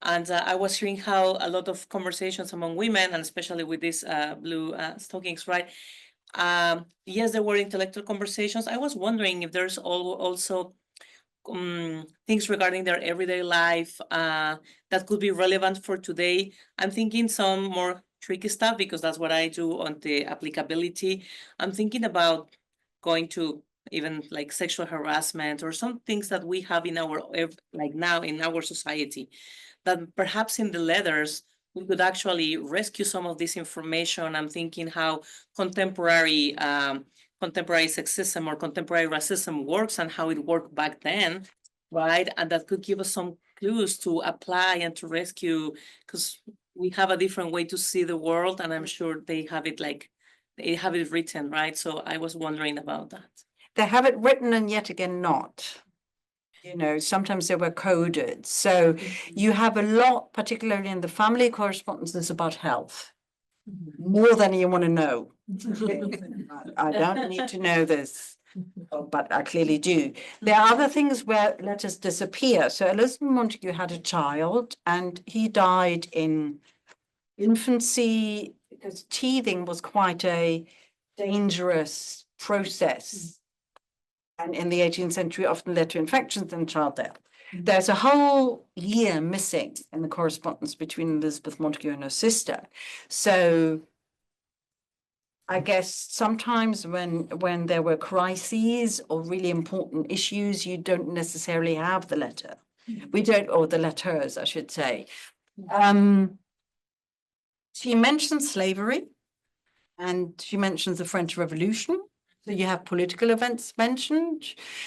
And I was hearing how a lot of conversations among women, and especially with these blue stockings, right? Yes, there were intellectual conversations. I was wondering if there's also things regarding their everyday life that could be relevant for today. I'm thinking some more tricky stuff, because that's what I do on the applicability. I'm thinking about going to even like sexual harassment or some things that we have in our, like now in our society, that perhaps in the letters we could actually rescue some of this information. I'm thinking how contemporary sexism or contemporary racism works and how it worked back then, right? And that could give us some clues to apply and to rescue, because we have a different way to see the world, and I'm sure they have it written, right? So I was wondering about that. They have it written and yet again not. Sometimes they were coded. So you have a lot, particularly in the family correspondences, about health. More than you want to know. I don't need to know this, but I clearly do. There are other things where letters disappear. So Elizabeth Montagu had a child and he died in infancy because teething was quite a dangerous process. And in the 18th century, often led to infections and child death. There's a whole year missing in the correspondence between Elizabeth Montagu and her sister. So I guess sometimes when there were crises or really important issues, you don't necessarily have the letter. We don't, or the letters, I should say. She mentions slavery and she mentions the French Revolution. So you have political events mentioned,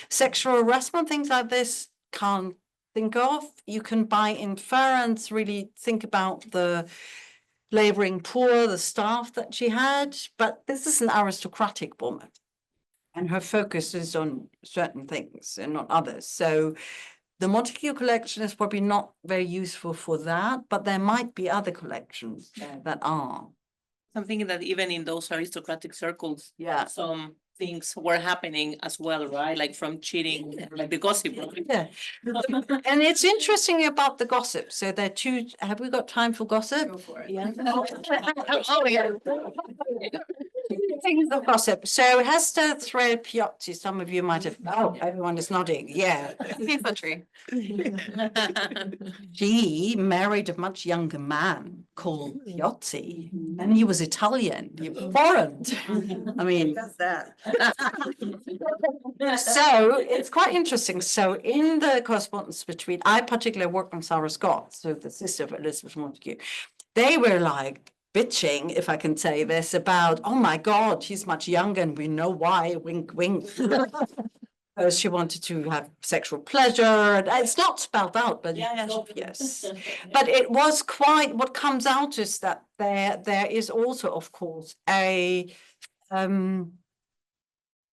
sexual harassment, things like this, can't think of. You can by inference really think about the laboring poor, the staff that she had, but this is an aristocratic woman. And her focus is on certain things and not others. So the Montagu collection is probably not very useful for that, but there might be other collections that are. I'm thinking that even in those aristocratic circles, Yeah. some things were happening as well, right? Like from cheating, like the gossip. Right? Yeah. And it's interesting about the gossip. So there are two, have we got time for gossip? Go for it. Yeah. Oh, yeah. Things of gossip. So Hester Thread Piozzi, some of you might have, oh, everyone is nodding. Yeah. Infantry. She married a much younger man called Piozzi, and he was Italian, foreign. I mean, that. so it's quite interesting. So in the correspondence between, I particularly worked on Sarah Scott, so the sister of Elizabeth Montagu, they were like bitching, if I can say this, about, oh my God, he's much younger and we know why, wink, wink. She wanted to have sexual pleasure, and it's not spelled out, but it's obvious. But it was quite, what comes out is that there is also, of course, a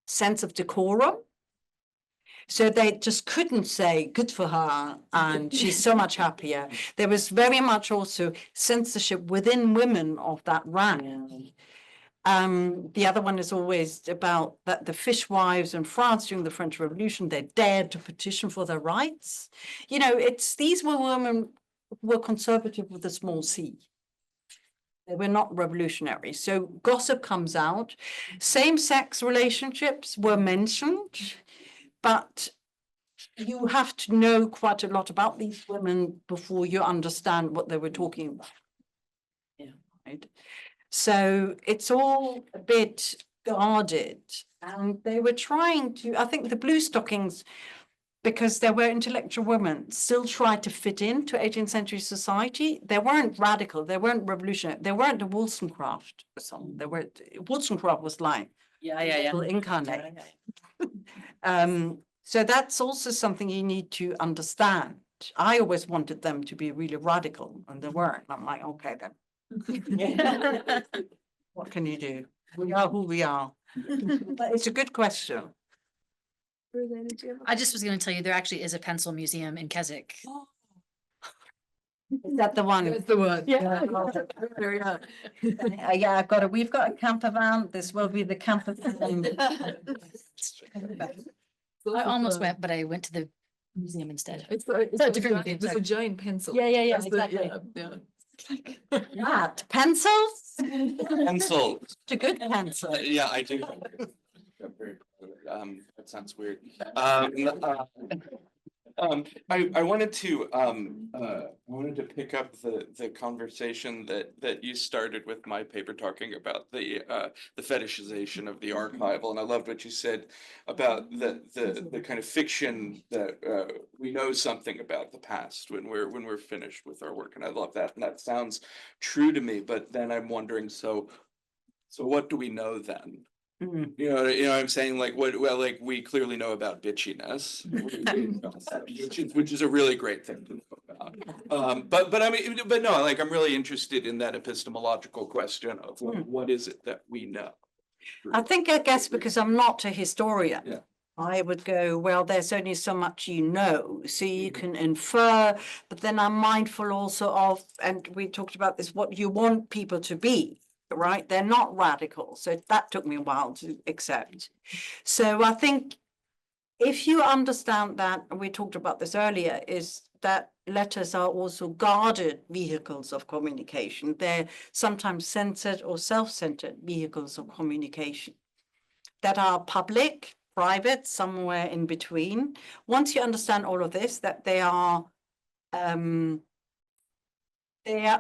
sense of decorum. So they just couldn't say good for her and she's so much happier. There was very much also censorship within women of that rank. The other one is always about that the fishwives in France during the French Revolution, they dared to petition for their rights. You know, these were women who were conservative with a small c. They were not revolutionary. So gossip comes out. Same-sex relationships were mentioned, but you have to know quite a lot about these women before you understand what they were talking about. Yeah, right. So it's all a bit guarded, and they were trying to, I think the Blue Stockings, because they were intellectual women, still tried to fit into 18th century society. They weren't radical, they weren't revolutionary, they weren't the Wollstonecraft song. They were, Wollstonecraft was like, Yeah. incarnate. So that's also something you need to understand. I always wanted them to be really radical, and they weren't. I'm like, okay then. What can you do? We are who we are. But it's a good question. I just was going to tell you, there actually is a pencil museum in Keswick. Is that the one? That's the one. Yeah. Yeah, I've got it. We've got a camper van. This will be the camper van. I almost went, but I went to the museum instead. It's a different museum, It's a sorry. giant pencil. Yeah, That's the- exactly. yeah. What, pencils? Pencil. It's a good pencil. Yeah, I do. That sounds weird. I wanted to pick up the conversation that you started with my paper talking about the fetishization of the archival, and I loved what you said about the kind of fiction that we know something about the past when we're finished with our work, and I love that, and that sounds true to me. But then I'm wondering, so what do we know then? Mm. You know what I'm saying? Like like we clearly know about bitchiness, which is a really great thing to know about. But I mean, but no, like I'm really interested in that epistemological question of what is it that we know? I guess because I'm not a historian. Yeah. I would go, well, there's only so much you know, so you can infer, but then I'm mindful also of, and we talked about this, what you want people to be. Right, they're not radical, so that took me a while to accept. So I think if you understand that, and we talked about this earlier, is that letters are also guarded vehicles of communication. They're sometimes censored or self-centered vehicles of communication that are public, private, somewhere in between. Once you understand all of this, that they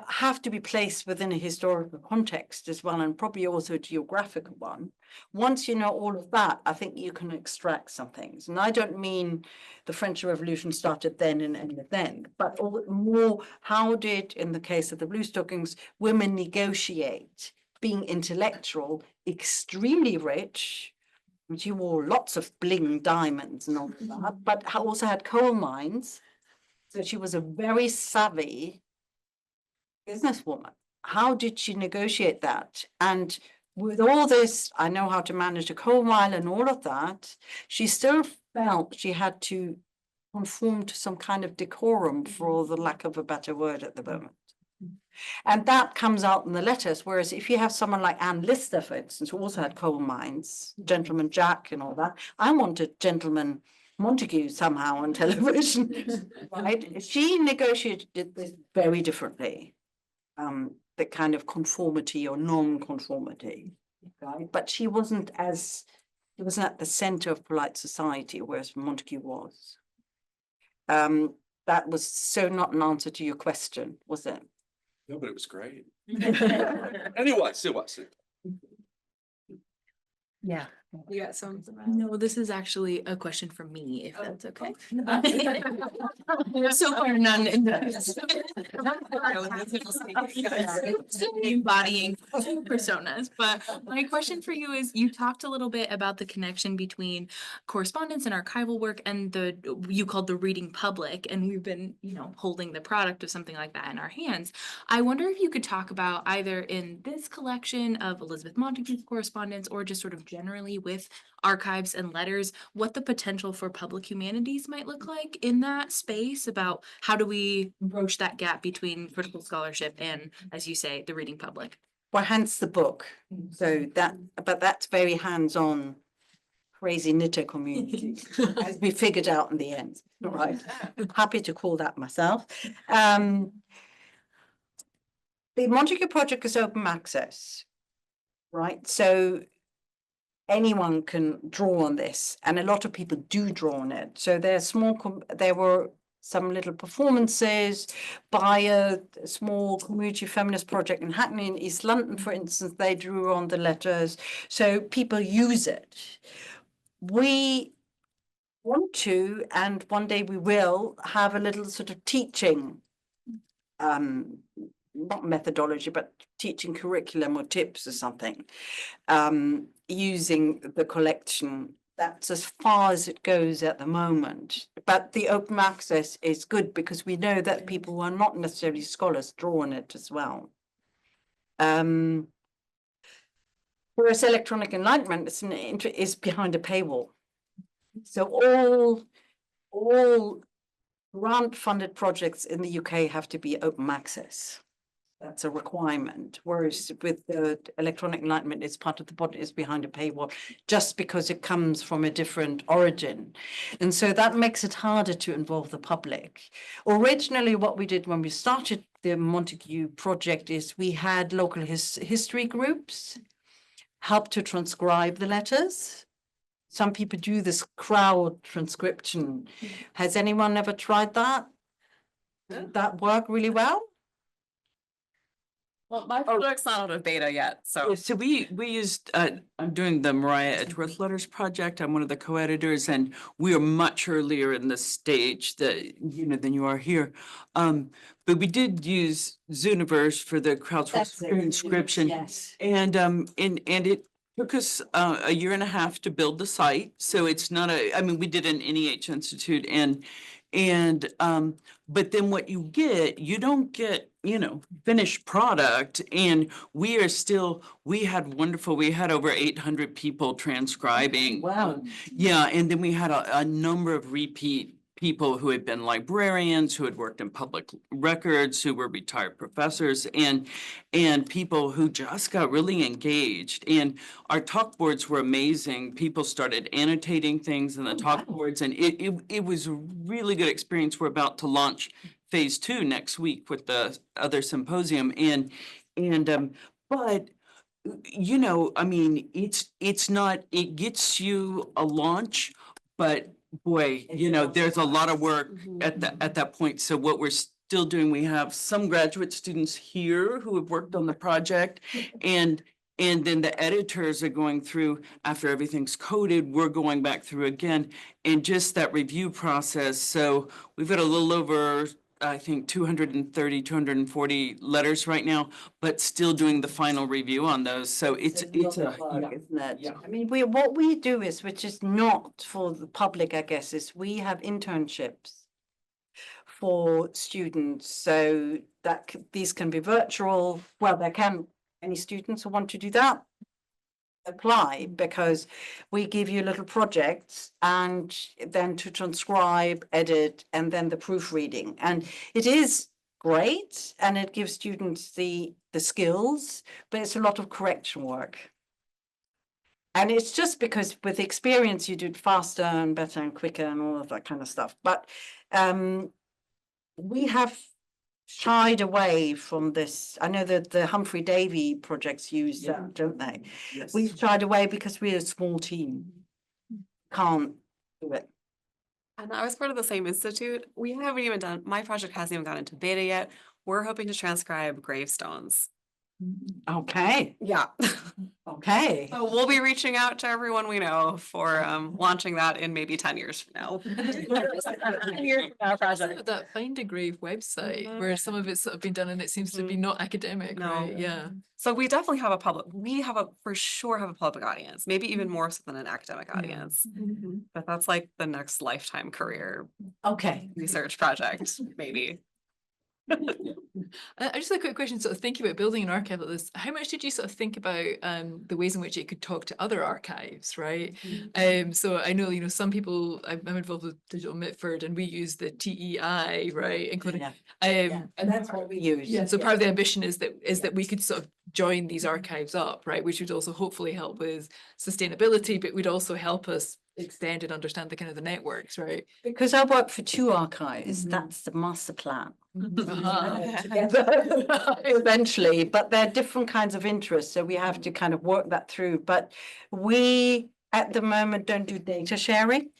have to be placed within a historical context as well, and probably also a geographical one. Once you know all of that, I think you can extract some things. And I don't mean the French Revolution started then and ended then, but more how did, in the case of the Blue Stockings, women negotiate being intellectual, extremely rich, and she wore lots of bling diamonds and all of that, but also had coal mines. So she was a very savvy businesswoman. How did she negotiate that? And with all this, I know how to manage a coal mine and all of that, she still felt she had to conform to some kind of decorum, for the lack of a better word at the moment. And that comes out in the letters, whereas if you have someone like Anne Lister, for instance, who also had coal mines, Gentleman Jack and all that, I wanted Gentleman Montagu somehow on television, right? She negotiated this very differently, the kind of conformity or non-conformity, right? But she wasn't at the center of polite society, whereas Montagu was. That was so not an answer to your question, was it? No, but it was great. And it was. Yeah. You got some? No, this is actually a question from me, if that's okay. So far, none in Embodying two personas, but my question for you is, you talked a little bit about the connection between correspondence and archival work and you called the reading public, and we've been, holding the product of something like that in our hands. I wonder if you could talk about either in this collection of Elizabeth Montagu's correspondence or just sort of generally with archives and letters, what the potential for public humanities might look like in that space, about how do we broach that gap between critical scholarship and, as you say, the reading public. Well, hence the book. So but that's very hands-on, crazy knitter community, as we figured out in the end. All right. Happy to call that myself. The Montagu project is open access, right? So anyone can draw on this, and a lot of people do draw on it. So there were some little performances by a small community feminist project in Hackney in East London, for instance. They drew on the letters, so people use it. We want to, and one day we will, have a little sort of teaching, not methodology, but teaching curriculum or tips or something, using the collection. That's as far as it goes at the moment. But the open access is good because we know that people who are not necessarily scholars draw on it as well. Whereas electronic enlightenment is behind a paywall. So all grant-funded projects in the UK have to be open access. That's a requirement. Whereas with the electronic enlightenment, it's part of the body, is behind a paywall, just because it comes from a different origin. And so that makes it harder to involve the public. Originally, what we did when we started the Montagu project is we had local history groups help to transcribe the letters. Some people do this crowd transcription. Has anyone ever tried that? Did that work really well? Well, my project's not out of beta yet, so. So we used, I'm doing the Mariah Edgeworth Letters Project. I'm one of the co-editors, and we are much earlier in the stage that, than you are here. But we did use Zooniverse for the crowdsourced transcription. Yes. And it took us a year and a half to build the site. So it's not we did an NEH Institute but then what you don't get, finished product. And we had over 800 people transcribing. Wow. Yeah, and then we had a number of repeat people who had been librarians, who had worked in public records, who were retired professors, and people who just got really engaged. And our talk boards were amazing. People started annotating things in the talk boards, and it was a really good experience. We're about to launch phase 2 next week with the other symposium, but it's not, it gets you a launch, but boy, there's a lot of work at that point. So what we're still doing, we have some graduate students here who have worked on the project, and then the editors are going through, after everything's coded, we're going back through again, and just that review process. So we've got a little over, I think, 240 letters right now, but still doing the final review on those. So it's a isn't it? yeah. I mean, what we do is, which is not for the public, I guess, is we have internships for students, so that these can be virtual. Well, any students who want to do that, apply, because we give you little projects and then to transcribe, edit, and then the proofreading. And it is great, and it gives students the skills, but it's a lot of correction work. And it's just because with experience, you do it faster and better and quicker and all of that kind of stuff. But we have shied away from this. I know that the Humphrey Davy projects use that, don't they? Yes. We've shied away because we're a small team. Can't do it. And I was part of the same institute. We haven't even done, my project hasn't even gone into beta yet. We're hoping to transcribe gravestones. Okay, Yeah. okay. So we'll be reaching out to everyone we know for launching that in maybe 10 years from now. That Find a Grave website where some of it's sort of been done and it seems to be not academic, No. right? Yeah. So we definitely have for sure have a public audience, maybe even more so than an academic audience. But that's like the next lifetime career Okay. research project, maybe. I just had a quick question, sort of thinking about building an archive like this, how much did you sort of think about the ways in which it could talk to other archives, right? So I know, you know, some people, I'm involved with Digital Mitford and we use the TEI, right? Including, And that's what we use. yeah, so part of the ambition is that we could sort of join these archives up, right? Which would also hopefully help with sustainability, but would also help us extend and understand the kind of the networks, right? Because I work for two archives, that's the master plan. Together eventually, but they're different kinds of interests, so we have to kind of work that through. But we at the moment don't do data sharing,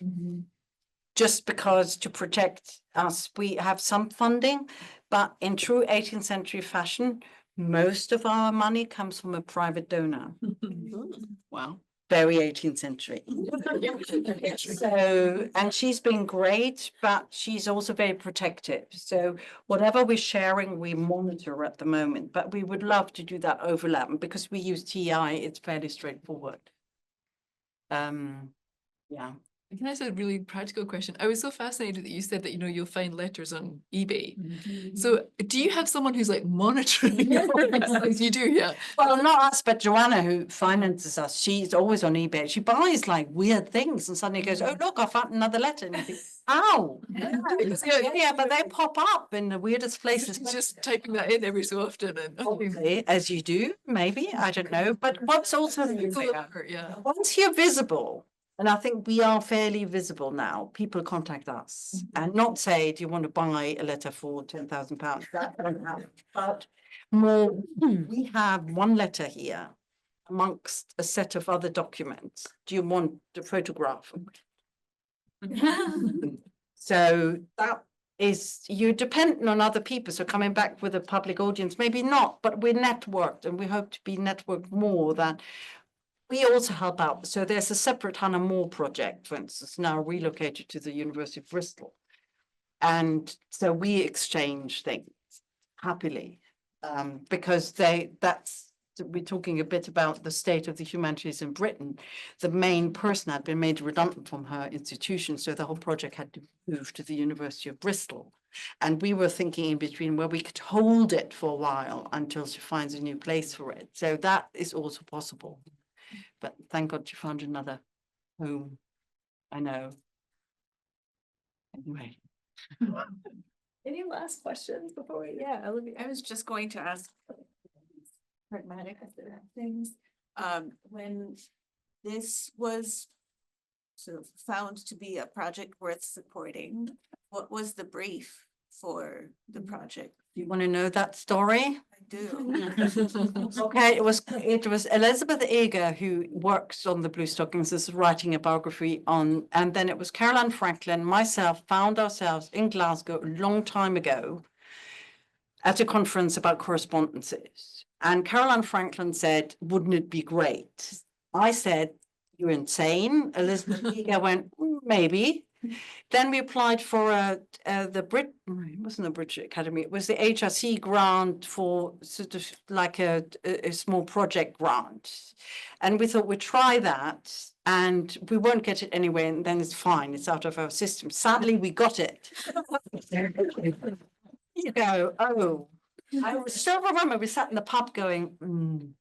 just because to protect us, we have some funding, but in true 18th century fashion, most of our money comes from a private donor. Wow. Very 18th century. So, and she's been great, but she's also very protective. So whatever we're sharing, we monitor at the moment, but we would love to do that overlap. And because we use TI, it's fairly straightforward. Yeah. Can I ask a really practical question? I was so fascinated that you said that, you know, you'll find letters on eBay. So do you have someone who's like monitoring? You do, yeah. Well, not us, but Joanna, who finances us, she's always on eBay. She buys like weird things and suddenly goes, oh, look, I found another letter. And you think, ow. Yeah, but they pop up in the weirdest places. Just typing that in every so often and Probably, as you do, maybe, I don't know. But what's also, yeah. once you're visible, and I think we are fairly visible now, people contact us and not say, do you want to buy a letter for £10,000? That won't happen. But more, we have one letter here amongst a set of other documents. Do you want the photograph? So that is, you're dependent on other people. So coming back with a public audience, maybe not, but we're networked and we hope to be networked more than. We also help out. So there's a separate Hannah More project, for instance, now relocated to the University of Bristol. And so we exchange things happily because we're talking a bit about the state of the humanities in Britain. The main person had been made redundant from her institution, so the whole project had to move to the University of Bristol. And we were thinking in between where we could hold it for a while until she finds a new place for it. So that is also possible. But thank God you found another home. I know. Anyway. Any last questions before we, yeah, Olivia. I was just going to ask pragmatic things. When this was sort of found to be a project worth supporting, what was the brief for the project? You want to know that story? I do. Okay, it was Elizabeth Eger who works on the Blue Stockings, is writing a biography on, and then it was Caroline Franklin, myself, found ourselves in Glasgow a long time ago at a conference about correspondences. And Caroline Franklin said, wouldn't it be great? I said, you're insane. Elizabeth Eger went, maybe. Then we applied for it wasn't the British Academy, it was the HRC grant for sort of like a small project grant. And we thought we'd try that and we won't get it anyway, and then it's fine, it's out of our system. Sadly, we got it. You go, oh, I still remember we sat in the pub going, we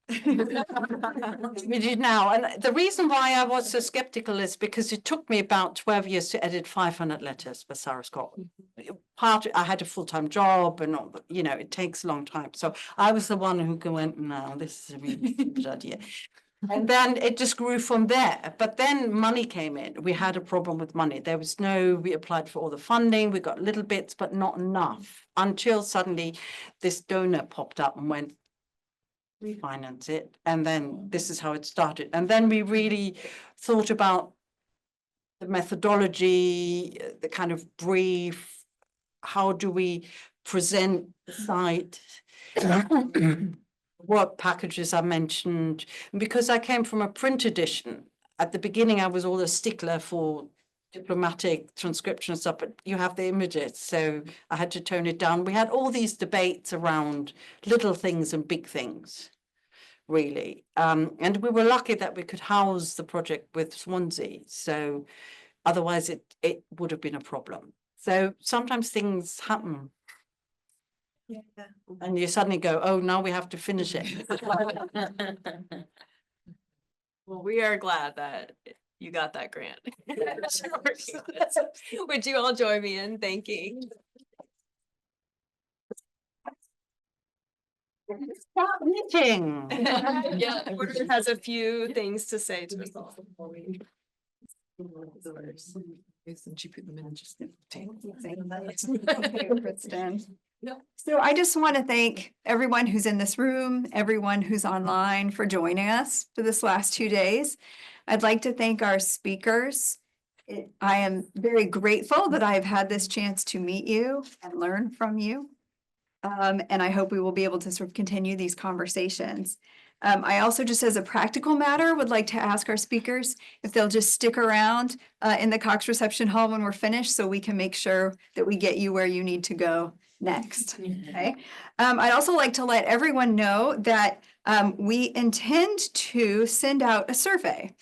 did now. And the reason why I was so skeptical is because it took me about 12 years to edit 500 letters for Sarah Scott. I had a full-time job and all, you know, it takes a long time. So I was the one who went, no, this is a really good idea. And then it just grew from there. But then money came in. We had a problem with money. We applied for all the funding. We got little bits, but not enough until suddenly this donor popped up and went, refinance it. And then this is how it started. And then we really thought about the methodology, the kind of brief, how do we present the site? What packages I mentioned, because I came from a print edition. At the beginning, I was all a stickler for diplomatic transcription and stuff, but you have the images, so I had to tone it down. We had all these debates around little things and big things, really. And we were lucky that we could house the project with Swansea, so otherwise it would have been a problem. So sometimes things happen. Yeah. And you suddenly go, oh, now we have to finish it. Well, we are glad that you got that grant. Would you all join me in thanking? Stop knitting. Yeah, Porter has a few things to say to us all before we. Since you put them in just. So I just want to thank everyone who's in this room, everyone who's online for joining us for this last 2 days. I'd like to thank our speakers. I am very grateful that I've had this chance to meet you and learn from you. And I hope we will be able to sort of continue these conversations. I also, just as a practical matter, would like to ask our speakers if they'll just stick around in the Cox reception hall when we're finished, so we can make sure that we get you where you need to go next. Okay. I'd also like to let everyone know that we intend to send out a survey.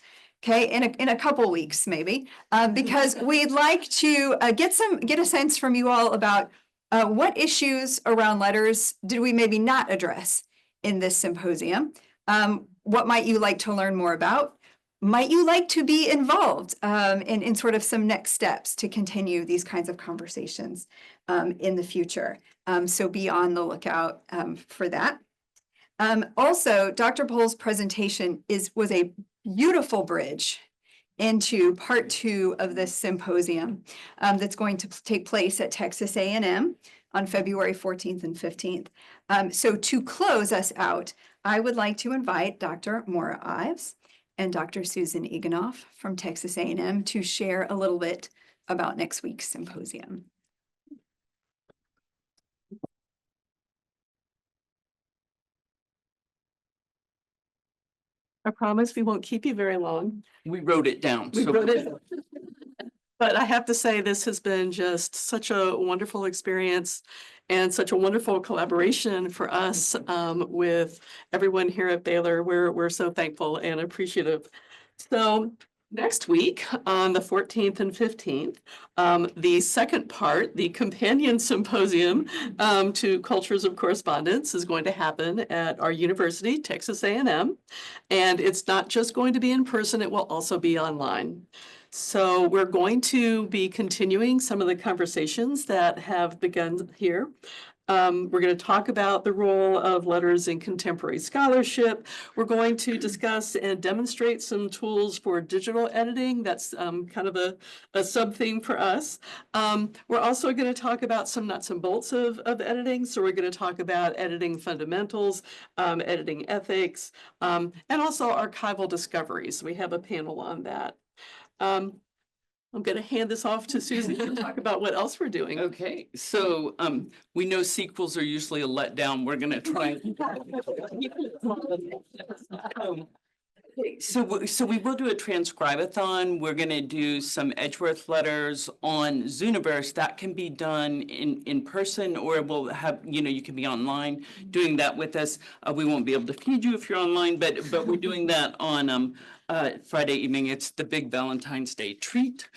Okay, in a couple weeks maybe, because we'd like to get a sense from you all about what issues around letters did we maybe not address in this symposium? What might you like to learn more about? Might you like to be involved in sort of some next steps to continue these kinds of conversations in the future? So be on the lookout for that. Also, Dr. Pohl's presentation was a beautiful bridge into part 2 of this symposium that's going to take place at Texas A&M on February 14th and 15th. So to close us out, I would like to invite Dr. Maura Ives and Dr. Susan Eganoff from Texas A&M to share a little bit about next week's symposium. I promise we won't keep you very long. We wrote it down. We so- wrote it. But I have to say, this has been just such a wonderful experience and such a wonderful collaboration for us with everyone here at Baylor. We're so thankful and appreciative. So next week, on the 14th and 15th, the second part, the companion symposium to Cultures of Correspondence, is going to happen at our university, Texas A&M. And it's not just going to be in person, it will also be online. So we're going to be continuing some of the conversations that have begun here. We're going to talk about the role of letters in contemporary scholarship. We're going to discuss and demonstrate some tools for digital editing. That's kind of a sub-theme for us. We're also going to talk about some nuts and bolts of editing. So we're going to talk about editing fundamentals, editing ethics, and also archival discoveries. We have a panel on that. I'm going to hand this off to Susan to talk about what else we're doing. Okay, so we know sequels are usually a letdown. We're going to try. So we will do a transcribe-a-thon. We're gonna do some Edgeworth letters on Zooniverse. That can be done in person, or we'll have, you can be online doing that with us. We won't be able to feed you if you're online, but we're doing that on Friday evening. It's the big Valentine's Day treat.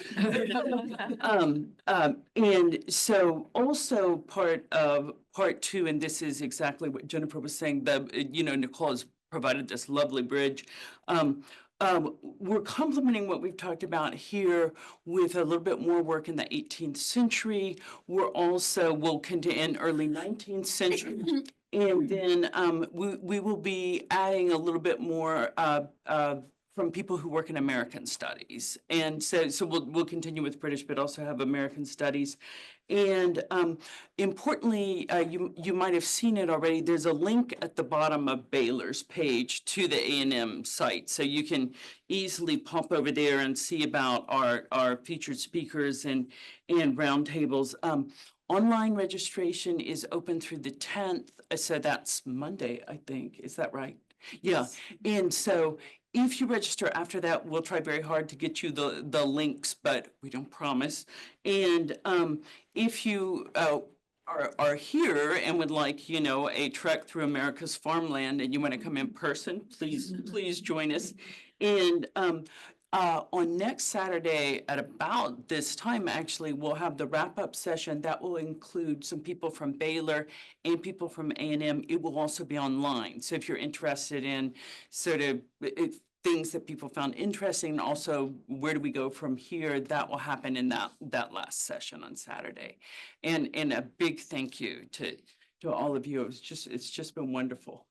And so also part two, and this is exactly what Jennifer was saying, Nicole has provided this lovely bridge. We're complementing what we've talked about here with a little bit more work in the 18th century. We'll continue in early 19th century. And then we will be adding a little bit more from people who work in American studies. And so we'll continue with British, but also have American studies. And importantly, you might have seen it already. There's a link at the bottom of Baylor's page to the A&M site. So you can easily pop over there and see about our featured speakers and roundtables. Online registration is open through the 10th. So that's Monday, I think. Is that right? Yeah. And so if you register after that, we'll try very hard to get you the links, but we don't promise. And if you are here and would like, a trek through America's farmland and you want to come in person, please join us. And on next Saturday at about this time, actually, we'll have the wrap-up session that will include some people from Baylor and people from A&M. It will also be online. So if you're interested in sort of things that people found interesting, and also where do we go from here, that will happen in that last session on Saturday. And a big thank you to all of you. It's just been wonderful.